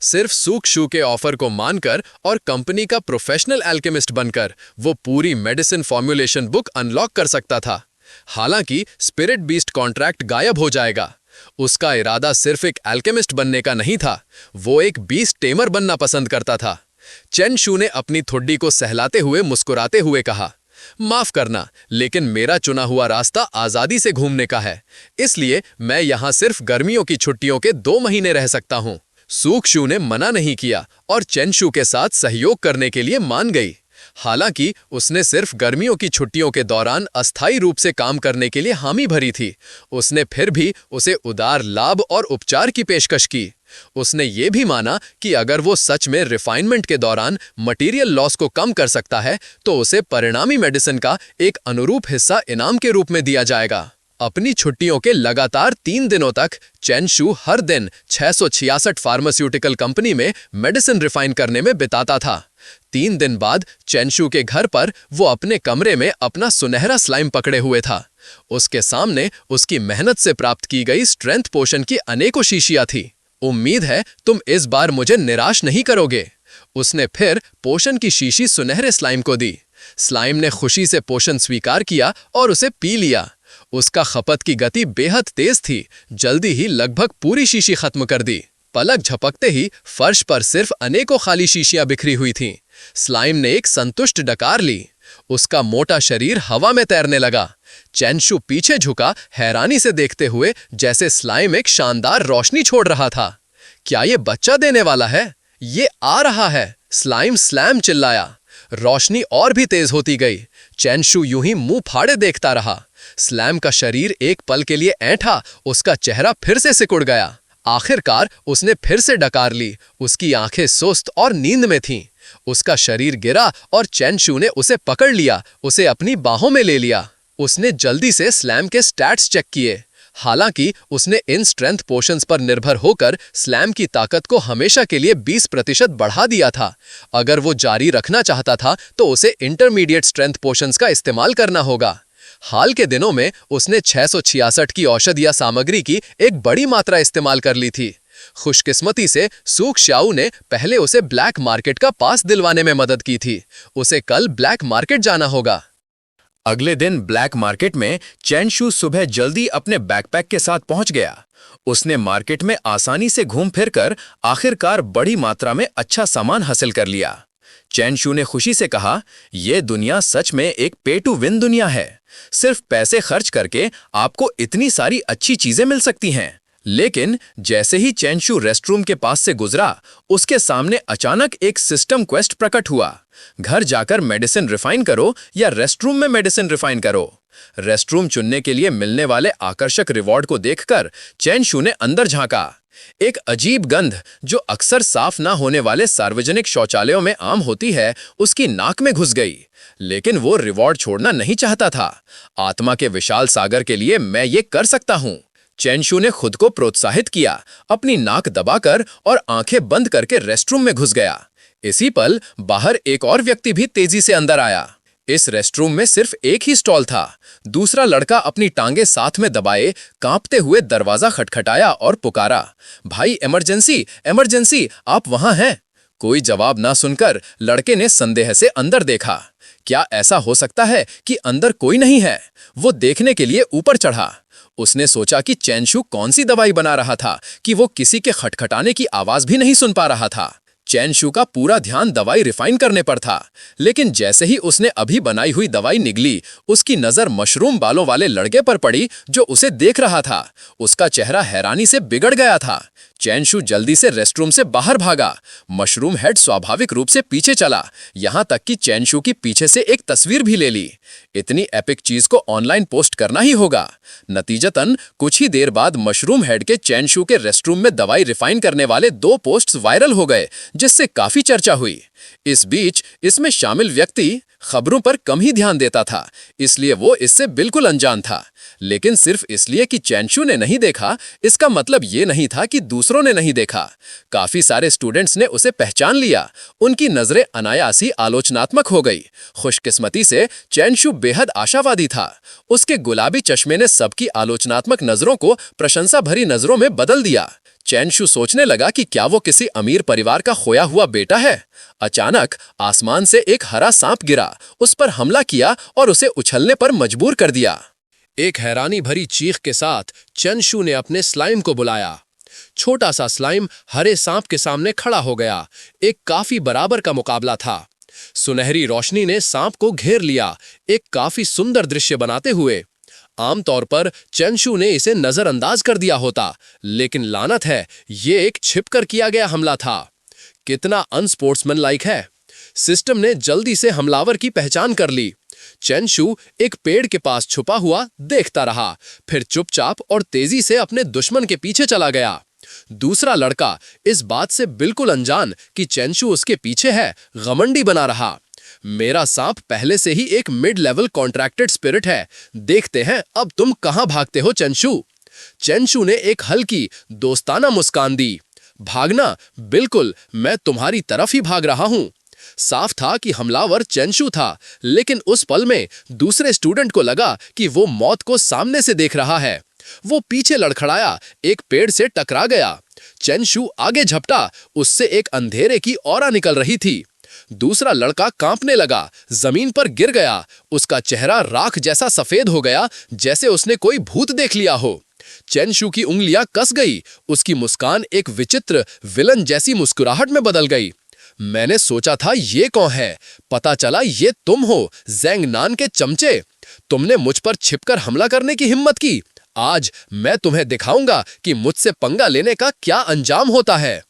सिर्फ सूक शू के ऑफर को मानकर और कंपनी का प्रोफेशनल एल्केमिस्ट बनकर वो पूरी मेडिसिन फॉर्मुलेशन बुक अनलॉक कर सकता था। हालांकि स्पिरिट बीस्ट कॉन्ट्रैक्ट गायब हो जाएगा। उसका इरादा सिर्फ एक एल्केमिस्ट बनने का नहीं था, वो एक बीस्ट टेमर बनना पसंद करता था। चेन शू ने अपनी ठुड्डी को सहलाते हुए मुस्कुराते हुए कहा, माफ करना, लेकिन मेरा चुना हुआ रास्ता आजादी से घूमने का है, इसलिए मैं यहां सिर्फ गर्मियों की छुट्टियों के 2 महीने रह सकता हूं। सूक शू ने मना नहीं किया और चेन शू के साथ सहयोग करने के लिए मान गई। हालांकि उसने सिर्फ गर्मियों की छुट्टियों के दौरान अस्थायी रूप से काम करने के लिए हामी भरी थी। उसने फिर भी उसे उदार लाभ और उपचार की पेशकश की। उसने ये भी माना कि अगर वो सच में रिफाइनमेंट के दौरान मटेरियल लॉस को कम कर सकता है तो उसे परिणामी मेडिसिन का एक अनुरूप हिस्सा इनाम के रूप में दिया जाएगा। अपनी छुट्टियों के लगातार 3 दिनों तक चेन शू हर दिन 666 फार्मास्यूटिकल कंपनी में मेडिसिन रिफाइन करने में बिताता था। 3 दिन बाद चेन शू के घर पर वो अपने कमरे में अपना सुनहरा स्लाइम पकड़े हुए था। उसके सामने उसकी मेहनत से प्राप्त की गई स्ट्रेंथ पोशन की अनेकों शीशियां थी। उम्मीद है तुम इस बार मुझे निराश नहीं करोगे। उसने फिर पोशन की शीशी सुनहरे स्लाइम को दी। स्लाइम ने खुशी से पोशन स्वीकार किया और उसे पी लिया। उसका खपत की गति बेहद तेज थी। जल्दी ही लगभग पूरी शीशी खत्म कर दी। पलक झपकते ही फर्श पर सिर्फ अनेकों खाली शीशियां बिखरी हुई थीं। स्लाइम ने एक संतुष्ट डकार ली। उसका मोटा शरीर हवा में तैरने लगा। चेन शू पीछे झुका, हैरानी से देखते हुए जैसे स्लाइम एक शानदार रोशनी छोड़ रहा था। क्या ये बच्चा देने वाला है? ये आ रहा है! स्लाइम स्लैम चिल्लाया। रोशनी और भी तेज होती गई। चेन शू यूं ही मुंह फाड़े देखता रहा। स्लैम का शरीर एक पल के लिए ऐंठा, उसका चेहरा फिर से सिकुड़ गया। आखिरकार उसने फिर से डकार ली। उसकी आंखें सुस्त और नींद में थीं। उसका शरीर गिरा और चेन शू ने उसे पकड़ लिया, उसे अपनी बाहों में ले लिया। उसने जल्दी से स्लैम के स्टैट्स चेक किए। हालांकि उसने इन स्ट्रेंथ पोशंस पर निर्भर होकर स्लैम की ताकत को हमेशा के लिए 20% बढ़ा दिया था। अगर वो जारी रखना चाहता था तो उसे इंटरमीडिएट स्ट्रेंथ पोशंस का इस्तेमाल करना होगा। हाल के दिनों में उसने 666 की औषधीय सामग्री की एक बड़ी मात्रा इस्तेमाल कर ली थी। खुशकिस्मती से सूक श्याऊ ने पहले उसे ब्लैक मार्केट का पास दिलवाने में मदद की थी। उसे कल ब्लैक मार्केट जाना होगा। अगले दिन ब्लैक मार्केट में चेन शू सुबह जल्दी अपने बैकपैक के साथ पहुंच गया। उसने मार्केट में आसानी से घूम फिर कर आखिरकार बड़ी मात्रा में अच्छा सामान हासिल कर लिया। चेन शू ने खुशी से कहा, यह दुनिया सच में एक पे टू विन दुनिया है। सिर्फ पैसे खर्च करके आपको इतनी सारी अच्छी चीजें मिल सकती हैं। लेकिन जैसे ही चेन शू रेस्टरूम के पास से गुजरा, उसके सामने अचानक एक सिस्टम क्वेस्ट प्रकट हुआ। घर जाकर मेडिसिन रिफाइन करो या रेस्टरूम में मेडिसिन रिफाइन करो। रेस्टरूम चुनने के लिए मिलने वाले आकर्षक रिवॉर्ड को देखकर चेन शू ने अंदर झांका। एक अजीब गंध जो अक्सर साफ ना होने वाले सार्वजनिक शौचालयों में आम होती है, उसकी नाक में घुस गई। लेकिन वो रिवॉर्ड छोड़ना नहीं चाहता था। आत्मा के विशाल सागर के लिए मैं ये कर सकता हूं। चेन शू ने खुद को प्रोत्साहित किया, अपनी नाक दबाकर और आंखें बंद करके रेस्टरूम में घुस गया। इसी पल बाहर एक और व्यक्ति भी तेजी से अंदर आया। इस रेस्टरूम में सिर्फ एक ही स्टॉल था। दूसरा लड़का अपनी टांगे साथ में दबाए कांपते हुए दरवाजा खटखटाया और पुकारा, भाई इमरजेंसी, इमरजेंसी, आप वहां हैं? कोई जवाब ना सुनकर लड़के ने संदेह से अंदर देखा। क्या ऐसा हो सकता है कि अंदर कोई नहीं है? वो देखने के लिए ऊपर चढ़ा। उसने सोचा कि चेन शू कौन सी दवाई बना रहा था कि वो किसी के खटखटाने की आवाज भी नहीं सुन पा रहा था। चेन शू का पूरा ध्यान दवाई रिफाइन करने पर था। लेकिन जैसे ही उसने अभी बनाई हुई दवाई निगली, उसकी नजर मशरूम बालों वाले लड़के पर पड़ी जो उसे देख रहा था। उसका चेहरा हैरानी से बिगड़ गया था। चेन शू जल्दी से रेस्टरूम से बाहर भागा। मशरूम हेड स्वाभाविक रूप से पीछे चला, यहां तक कि चेन शू की पीछे से एक तस्वीर भी ले ली। इतनी एपिक चीज को ऑनलाइन पोस्ट करना ही होगा। नतीजतन कुछ ही देर बाद मशरूम हेड के चेन शू के रेस्टरूम में दवाई रिफाइन करने वाले 2 पोस्ट्स वायरल हो गए, जिससे काफी चर्चा हुई। इस बीच इसमें शामिल व्यक्ति खबरों पर कम ही ध्यान देता था, इसलिए वो इससे बिल्कुल अनजान था। लेकिन सिर्फ इसलिए कि चैनशू ने नहीं देखा, इसका मतलब ये नहीं था कि दूसरों ने नहीं देखा। काफी सारे स्टूडेंट्स ने उसे पहचान लिया। उनकी नजरें अनायास ही आलोचनात्मक हो गई। खुशकिस्मती से चैनशू बेहद आशावादी था। उसके गुलाबी चश्मे ने सबकी आलोचनात्मक नजरों को प्रशंसा भरी नजरों में बदल दिया। चैनशू सोचने लगा कि क्या वो किसी अमीर परिवार का खोया हुआ बेटा है। अचानक आसमान से एक हरा सांप गिरा, उस पर हमला किया और उसे उछलने पर मजबूर कर दिया। एक हैरानी भरी चीख के साथ चैनशू ने अपने स्लाइम को बुलाया। छोटा सा स्लाइम हरे सांप के सामने खड़ा हो गया। एक काफी बराबर का मुकाबला था। सुनहरी रोशनी ने सांप को घेर लिया, एक काफी सुंदर दृश्य बनाते हुए। आमतौर पर चैनशू ने इसे नजरअंदाज कर दिया होता, लेकिन लानत है, ये एक छिपकर किया गया हमला था। कितना अनस्पोर्ट्समैनलाइक है। सिस्टम ने जल्दी से हमलावर की पहचान कर ली। चैनशू एक पेड़ के पास छुपा हुआ देखता रहा, फिर चुपचाप और तेजी से अपने दुश्मन के पीछे चला गया। दूसरा लड़का इस बात से बिल्कुल अनजान कि चैनशू उसके पीछे है, घमंडी बना रहा। मेरा सांप पहले से ही एक मिड लेवल कॉन्ट्रैक्टेड स्पिरिट है, देखते हैं अब तुम कहां भागते हो चैनशू। चैनशू ने एक हल्की दोस्ताना मुस्कान दी। भागना? बिल्कुल, मैं तुम्हारी तरफ ही भाग रहा हूं। साफ था कि हमलावर चैनशू था, लेकिन उस पल में दूसरे स्टूडेंट को लगा कि वो मौत को सामने से देख रहा है। वो पीछे लड़खड़ाया, एक पेड़ से टकरा गया। चैनशू आगे झपटा, उससे एक अंधेरे की ऑरा निकल रही थी। दूसरा लड़का कांपने लगा, जमीन पर गिर गया। उसका चेहरा राख जैसा सफेद हो गया, जैसे उसने कोई भूत देख लिया हो। चैनशू की उंगलियां कस गई, उसकी मुस्कान एक विचित्र विलन जैसी मुस्कुराहट में बदल गई। मैंने सोचा था ये कौन है, पता चला ये तुम हो, ज़ैंग नान के चमचे। तुमने मुझ पर छिपकर हमला करने की हिम्मत की। आज मैं तुम्हें दिखाऊंगा कि मुझसे पंगा लेने का क्या अंजाम होता है।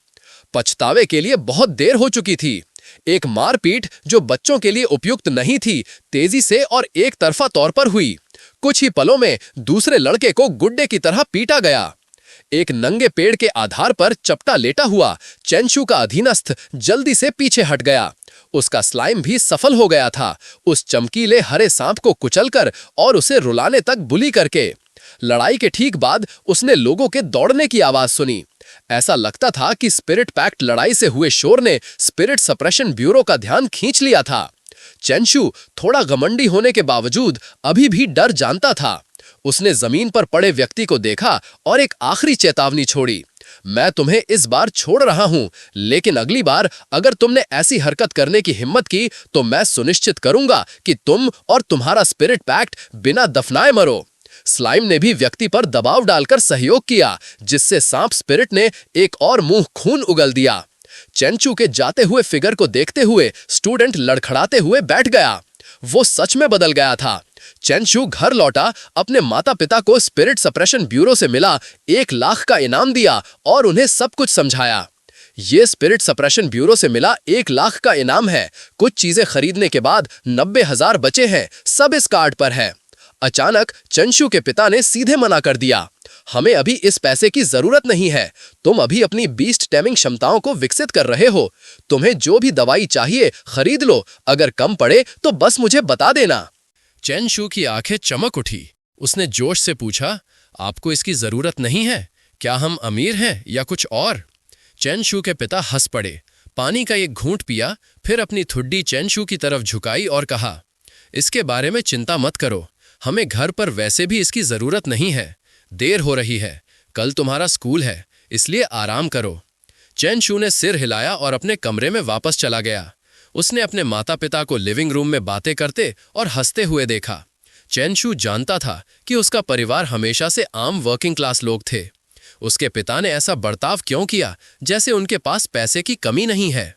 पछतावे के लिए बहुत देर हो चुकी थी। एक मारपीट जो बच्चों के लिए उपयुक्त नहीं थी, तेजी से और एक तरफा तौर पर हुई। कुछ ही पलों में दूसरे लड़के को गुड्डे की तरह पीटा गया। एक नंगे पेड़ के आधार पर चपटा लेटा हुआ चैनशू का अधीनस्थ जल्दी से पीछे हट गया। उसका स्लाइम भी सफल हो गया था, उस चमकीले हरे सांप को कुचलकर और उसे रुलाने तक बुली करके। लड़ाई के ठीक बाद उसने लोगों के दौड़ने की आवाज सुनी। ऐसा लगता था कि स्पिरिट पैक्ट लड़ाई से हुए शोर ने स्पिरिट सप्रेशन ब्यूरो का ध्यान खींच लिया था। चैनशू थोड़ा घमंडी होने के बावजूद अभी भी डर जानता था। उसने जमीन पर पड़े व्यक्ति को देखा और एक आखिरी चेतावनी छोड़ी। मैं तुम्हें इस बार छोड़ रहा हूं, लेकिन अगली बार अगर तुमने ऐसी हरकत करने की हिम्मत की तो मैं सुनिश्चित करूंगा कि तुम और तुम्हारा स्पिरिट पैक्ट बिना दफनाए मरो। स्लाइम ने भी व्यक्ति पर दबाव डालकर सहयोग किया, जिससे सांप स्पिरिट ने एक और मुंह खून उगल दिया। चैनशू के जाते हुए फिगर को देखते हुए स्टूडेंट लड़खड़ाते हुए बैठ गया। वो सच में बदल गया था। चैनशू घर लौटा, अपने माता पिता को स्पिरिट सप्रेशन ब्यूरो से मिला 1 लाख का इनाम दिया और उन्हें सब कुछ समझाया। ये स्पिरिट सप्रेशन ब्यूरो से मिला 1 लाख का इनाम है। कुछ चीजें खरीदने के बाद 90,000 बचे हैं, सब इस कार्ड पर है। अचानक चैनशू के पिता ने सीधे मना कर दिया, हमें अभी इस पैसे की जरूरत नहीं है। तुम अभी अपनी बीस्ट टेमिंग क्षमताओं को विकसित कर रहे हो। तुम्हें जो भी दवाई चाहिए खरीद लो, अगर कम पड़े तो बस मुझे बता देना। चैनशू की आंखें चमक उठी। उसने जोश से पूछा, आपको इसकी जरूरत नहीं है? क्या हम अमीर हैं या कुछ और? चैनशू के पिता हंस पड़े, पानी का एक घूंट पिया, फिर अपनी ठुड्डी चैनशू की तरफ झुकाई और कहा, इसके बारे में चिंता मत करो, हमें घर पर वैसे भी इसकी जरूरत नहीं है। देर हो रही है, कल तुम्हारा स्कूल है, इसलिए आराम करो। चैनशू ने सिर हिलाया और अपने कमरे में वापस चला गया। उसने अपने माता पिता को लिविंग रूम में बातें करते और हंसते हुए देखा। चैनशू जानता था कि उसका परिवार हमेशा से आम वर्किंग क्लास लोग थे। उसके पिता ने ऐसा बर्ताव क्यों किया जैसे उनके पास पैसे की कमी नहीं है?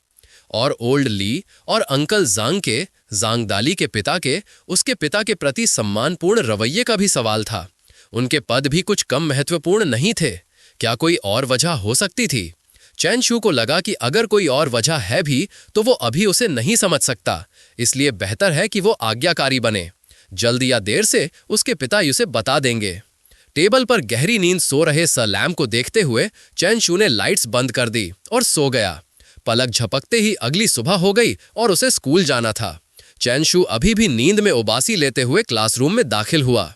और ओल्ड ली और अंकल ज़ांगदाली के पिता के उसके पिता के प्रति सम्मानपूर्ण रवैये का भी सवाल था। उनके पद भी कुछ कम महत्वपूर्ण नहीं थे। क्या कोई और वजह हो सकती थी? चैनशू को लगा कि अगर कोई और वजह है भी तो वो अभी उसे नहीं समझ सकता, इसलिए बेहतर है कि वो आज्ञाकारी बने। जल्द या देर से उसके पिता उसे बता देंगे। टेबल पर गहरी नींद सो रहे सर लैम को देखते हुए चैनशू ने लाइट्स बंद कर दी और सो गया। पलक झपकते ही अगली सुबह हो गई और उसे स्कूल जाना था। चैनशू अभी भी नींद में उबासी लेते हुए क्लासरूम में दाखिल हुआ।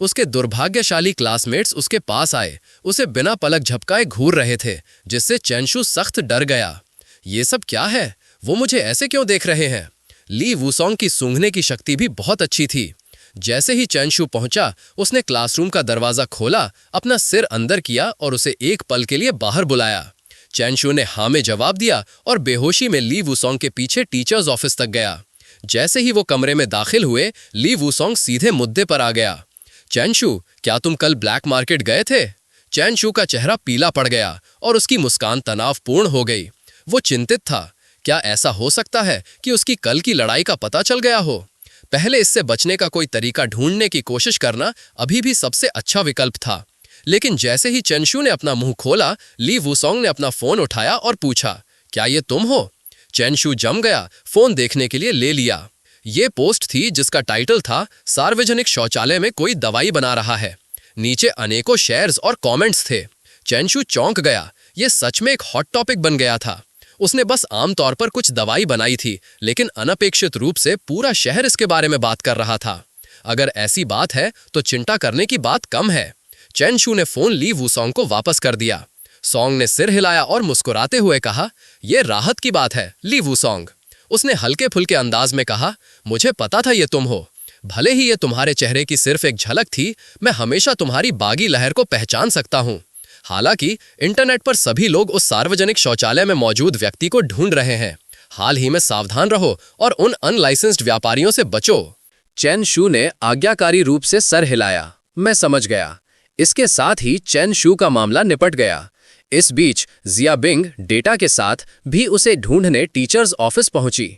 उसके दुर्भाग्यशाली क्लासमेट्स उसके पास आए, उसे बिना पलक झपकाए घूर रहे थे, जिससे चैनशू सख्त डर गया। ये सब क्या है? वो मुझे ऐसे क्यों देख रहे हैं? ली वूसोंग की सूंघने की शक्ति भी बहुत अच्छी थी। जैसे ही चैनशू पहुंचा, उसने क्लासरूम का दरवाजा खोला, अपना सिर अंदर किया और उसे एक पल के लिए बाहर बुलाया। चैनशू ने हाँ में जवाब दिया और बेहोशी में ली वूसोंग के पीछे टीचर्स ऑफिस तक गया। जैसे ही वो कमरे में दाखिल हुए, ली वूसोंग सीधे मुद्दे पर आ गया। चैनशू, क्या तुम कल ब्लैक मार्केट गए थे? चैनशू का चेहरा पीला पड़ गया और उसकी मुस्कान तनावपूर्ण हो गई। वो चिंतित था। क्या ऐसा हो सकता है कि उसकी कल की लड़ाई का पता चल गया हो? पहले इससे बचने का कोई तरीका ढूंढने की कोशिश करना अभी भी सबसे अच्छा विकल्प था। लेकिन जैसे ही चैनशू ने अपना मुंह खोला, ली वूसोंग ने अपना फोन उठाया और पूछा, क्या ये तुम हो? चैनशू जम गया, फोन देखने के लिए ले लिया। ये पोस्ट थी जिसका टाइटल था, सार्वजनिक शौचालय में कोई दवाई बना रहा है। नीचे अनेकों शेयर्स और कमेंट्स थे। चैनशू चौंक गया। ये सच में एक हॉट टॉपिक बन गया था। उसने बस आमतौर पर कुछ दवाई बनाई थी, लेकिन अनपेक्षित रूप से पूरा शहर इसके बारे में बात कर रहा था। अगर ऐसी बात है तो चिंता करने की बात कम है। चैनशू ने फोन ली वूसोंग को वापस कर दिया। सॉन्ग ने सिर हिलाया और मुस्कुराते हुए कहा, यह राहत की बात है ली वूसोंग। उसने हल्के फुल्के अंदाज में कहा, मुझे पता था ये तुम हो। भले ही ये तुम्हारे चेहरे की सिर्फ एक झलक थी, मैं हमेशा तुम्हारी बागी लहर को पहचान सकता हूँ। हालांकि इंटरनेट पर सभी लोग उस सार्वजनिक शौचालय में मौजूद व्यक्ति को ढूंढ रहे हैं। हाल ही में सावधान रहो और उन अनलाइसेंस्ड व्यापारियों से बचो। चैनशू ने आज्ञाकारी रूप से सर हिलाया। मैं समझ गया। इसके साथ ही चैनशू का मामला निपट गया। इस बीच जियाबिंग डेटा के साथ भी उसे ढूंढने टीचर्स ऑफिस पहुंची।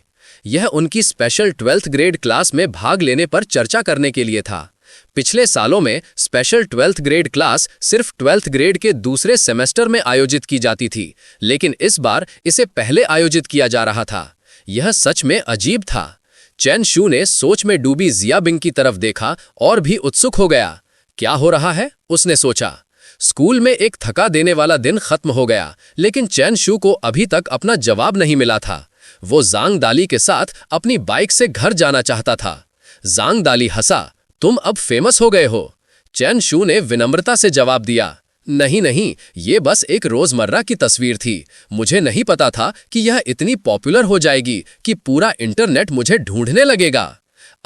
यह उनकी स्पेशल 12th ग्रेड क्लास में भाग लेने पर चर्चा करने के लिए था। पिछले सालों में स्पेशल 12th ग्रेड क्लास सिर्फ 12th ग्रेड के दूसरे सेमेस्टर में आयोजित की जाती थी, लेकिन इस बार इसे पहले आयोजित किया जा रहा था। यह सच में अजीब था। चैनशू ने सोच में डूबी जियाबिंग की तरफ देखा और भी उत्सुक हो गया। क्या हो रहा है? उसने सोचा। स्कूल में एक थका देने वाला दिन खत्म हो गया, लेकिन चैनशू को अभी तक अपना जवाब नहीं मिला था। वो जांग दाली के साथ अपनी बाइक से घर जाना चाहता था। जांग दाली हंसा, तुम अब फेमस हो गए हो। चैनशू ने विनम्रता से जवाब दिया, नहीं नहीं, ये बस एक रोजमर्रा की तस्वीर थी। मुझे नहीं पता था कि यह इतनी पॉपुलर हो जाएगी कि पूरा इंटरनेट मुझे ढूंढने लगेगा।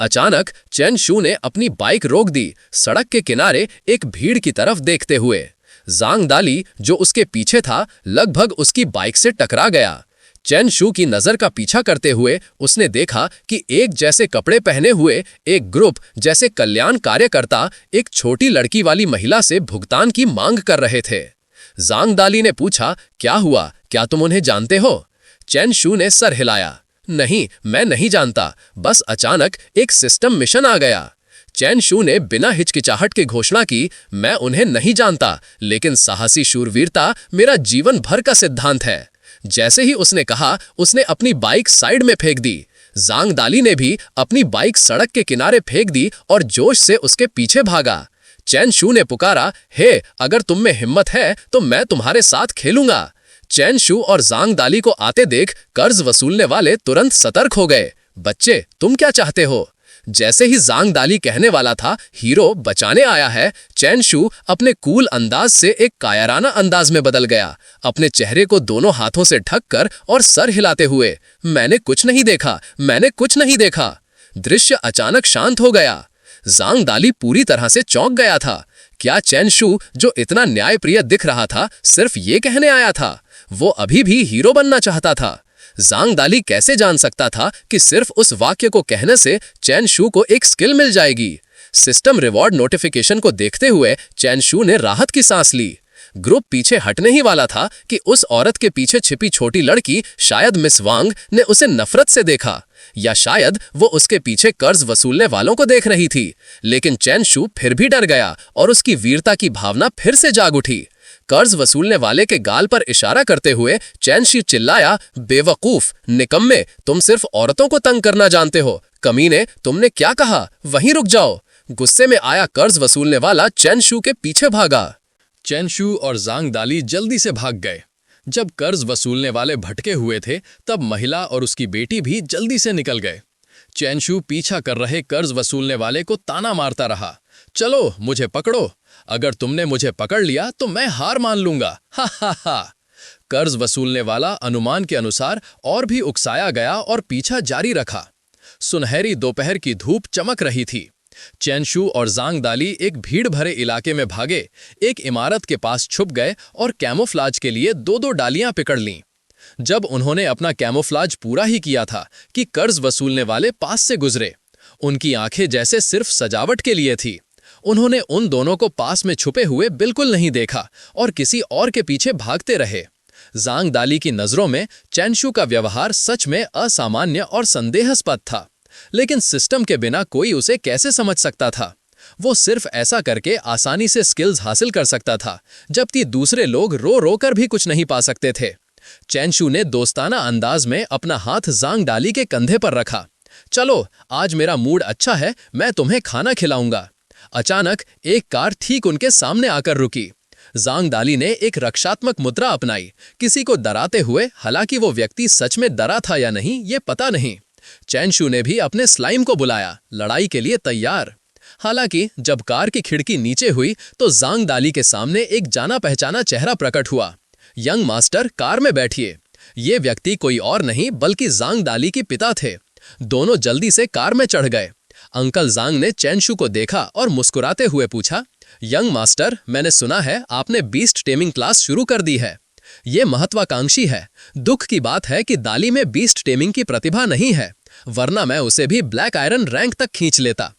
अचानक चैनशू ने अपनी बाइक रोक दी, सड़क के किनारे एक भीड़ की तरफ देखते हुए। जांग दाली, जो उसके पीछे था, लगभग उसकी बाइक से टकरा गया। चैनशू की नजर का पीछा करते हुए उसने देखा कि एक जैसे कपड़े पहने हुए एक ग्रुप जैसे कल्याण कार्यकर्ता एक छोटी लड़की वाली महिला से भुगतान की मांग कर रहे थे। जांग दाली ने पूछा, क्या हुआ? क्या तुम उन्हें जानते हो? चैनशू ने सर हिलाया, नहीं, मैं नहीं जानता। बस अचानक एक सिस्टम मिशन आ गया। चैनशू ने बिना हिचकिचाहट की घोषणा की, मैं उन्हें नहीं जानता, लेकिन साहसी शूरवीरता मेरा जीवन भर का सिद्धांत है। जैसे ही उसने कहा, उसने अपनी बाइक साइड में फेंक दी। जांग दाली ने भी अपनी बाइक सड़क के किनारे फेंक दी और जोश से उसके पीछे भागा। चैनशू ने पुकारा, हे, अगर तुम में हिम्मत है तो मैं तुम्हारे साथ खेलूंगा। चैनशू और जांग दाली को आते देख कर्ज वसूलने वाले तुरंत सतर्क हो गए। बच्चे, तुम क्या चाहते हो? जैसे ही जांग दाली कहने वाला था, हीरो बचाने आया है, चैनशू अपने कूल अंदाज से एक कायराना अंदाज में बदल गया, अपने चेहरे को दोनों हाथों से ढककर और सर हिलाते हुए, मैंने कुछ नहीं देखा, मैंने कुछ नहीं देखा। दृश्य अचानक शांत हो गया। जांग दाली पूरी तरह से चौंक गया था। क्या चैनशू, जो इतना न्यायप्रिय दिख रहा था, सिर्फ ये कहने आया था? वो अभी भी हीरो बनना चाहता था। जांग दाली कैसे जान सकता था कि सिर्फ उस वाक्य को कहने से चैनशू को एक स्किल मिल जाएगी? सिस्टम रिवॉर्ड नोटिफिकेशन को देखते हुए चैनशू ने राहत की सांस ली। ग्रुप पीछे हटने ही वाला था कि उस औरत के पीछे छिपी छोटी लड़की, शायद मिस वांग, ने उसे नफरत से देखा, या शायद वो उसके पीछे कर्ज वसूलने वालों को देख रही थी। लेकिन चैनशू फिर भी डर गया और उसकी वीरता की भावना फिर से जाग उठी। कर्ज वसूलने वाले के गाल पर इशारा करते हुए चैनशू चिल्लाया, बेवकूफ, निकम्मे, तुम सिर्फ औरतों को तंग करना जानते हो। कमीने, तुमने क्या कहा? वहीं रुक जाओ। गुस्से में आया कर्ज वसूलने वाला चैनशू के पीछे भागा। चैनशू और जांग दाली जल्दी से भाग गए। जब कर्ज वसूलने वाले भटके हुए थे, तब महिला और उसकी बेटी भी जल्दी से निकल गए। चैनशू पीछा कर रहे कर्ज वसूलने वाले को ताना मारता रहा। चलो मुझे पकड़ो, अगर तुमने मुझे पकड़ लिया तो मैं हार मान लूंगा, हा हा हा। कर्ज वसूलने वाला अनुमान के अनुसार और भी उकसाया गया और पीछा जारी रखा। सुनहरी दोपहर की धूप चमक रही थी। चैनशू और जांग दाली एक भीड़ भरे इलाके में भागे, एक इमारत के पास छुप गए और कैमोफ्लाज के लिए दो दो डालियां पकड़ लीं। जब उन्होंने अपना कैमोफ्लाज पूरा ही किया था कि कर्ज वसूलने वाले पास से गुजरे। उनकी आंखें जैसे सिर्फ सजावट के लिए थी। उन्होंने उन दोनों को पास में छुपे हुए बिल्कुल नहीं देखा और किसी और के पीछे भागते रहे। जांग दाली की नजरों में चैनशू का व्यवहार सच में असामान्य और संदेहास्पद था, लेकिन सिस्टम के बिना कोई उसे कैसे समझ सकता था। वो सिर्फ ऐसा करके आसानी से स्किल्स हासिल कर सकता था, जबकि दूसरे लोग रो रो कर भी कुछ नहीं पा सकते थे। चैनशू ने दोस्ताना अंदाज में अपना हाथ जांग दाली के कंधे पर रखा। चलो, आज मेरा मूड अच्छा है, मैं तुम्हें खाना खिलाऊंगा। अचानक एक कार ठीक उनके सामने आकर रुकी। जांग दाली ने एक रक्षात्मक मुद्रा अपनाई, किसी को डराते हुए, हालांकि वो व्यक्ति सच में डरा था या नहीं ये पता नहीं। चैनशू ने भी अपने स्लाइम को बुलाया, लड़ाई के लिए तैयार। हालांकि जब कार की खिड़की नीचे हुई तो जांग दाली के सामने एक जाना पहचाना चेहरा प्रकट हुआ। यंग मास्टर, कार में बैठिए। ये व्यक्ति कोई और नहीं बल्कि जांग दाली के पिता थे। दोनों जल्दी से कार में चढ़ गए। अंकल जांग ने चैनशू को देखा और मुस्कुराते हुए पूछा, यंग मास्टर, मैंने सुना है आपने बीस्ट टेमिंग क्लास शुरू कर दी है। ये महत्वाकांक्षी है। दुख की बात है कि दाली में बीस्ट टेमिंग की प्रतिभा नहीं है, वरना मैं उसे भी ब्लैक आयरन रैंक तक खींच लेता।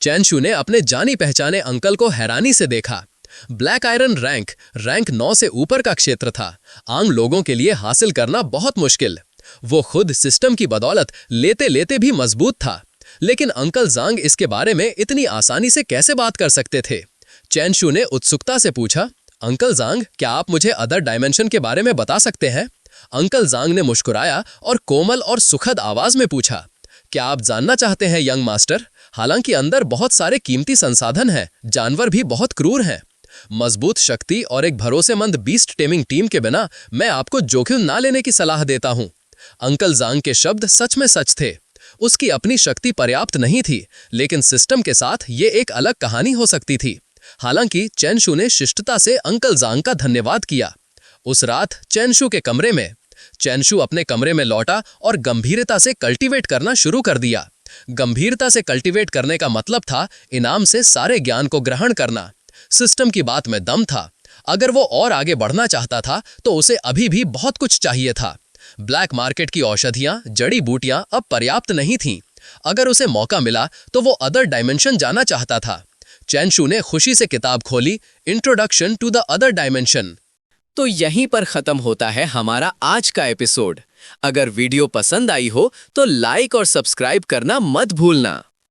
चैनशू ने अपने जानी पहचाने अंकल को हैरानी से देखा। ब्लैक आयरन रैंक 9 से ऊपर का क्षेत्र था। आम लोगों के लिए हासिल करना बहुत मुश्किल। वो खुद सिस्टम की बदौलत लेते लेते भी मजबूत था, लेकिन अंकल जांग इसके बारे में इतनी आसानी से कैसे बात कर सकते थे? चैनशू ने उत्सुकता से पूछा, अंकल जांग, क्या आप मुझे अदर डायमेंशन के बारे में बता सकते हैं? अंकल जांग ने मुस्कुराया और कोमल और सुखद आवाज में पूछा, क्या आप जानना चाहते हैं यंग मास्टर? हालांकि अंदर बहुत सारे कीमती संसाधन हैं, जानवर भी बहुत क्रूर हैं। मजबूत शक्ति और एक भरोसेमंद बीस्ट टेमिंग टीम के बिना मैं आपको जोखिम ना लेने की सलाह देता हूं। अंकल जांग के शब्द सच में सच थे। उसकी अपनी शक्ति पर्याप्त नहीं थी, लेकिन सिस्टम के साथ ये एक अलग कहानी हो सकती थी। हालांकि चैनशू ने शिष्टता से अंकल जांग का धन्यवाद किया। उस रात चैनशू अपने कमरे में लौटा और गंभीरता से कल्टीवेट करना शुरू कर दिया। गंभीरता से कल्टीवेट करने का मतलब था इनाम से सारे ज्ञान को ग्रहण करना। सिस्टम की बात में दम था। अगर वो और आगे बढ़ना चाहता था तो उसे अभी भी बहुत कुछ चाहिए था। ब्लैक मार्केट की औषधियां, जड़ी बूटियां अब पर्याप्त नहीं थीं। अगर उसे मौका मिला तो वो अदर डायमेंशन जाना चाहता था। चैनशू ने खुशी से किताब खोली, introduction to the other dimension. तो यहीं पर खत्म होता है हमारा आज का एपिसोड। अगर वीडियो पसंद आई हो तो लाइक और सब्सक्राइब करना मत भूलना।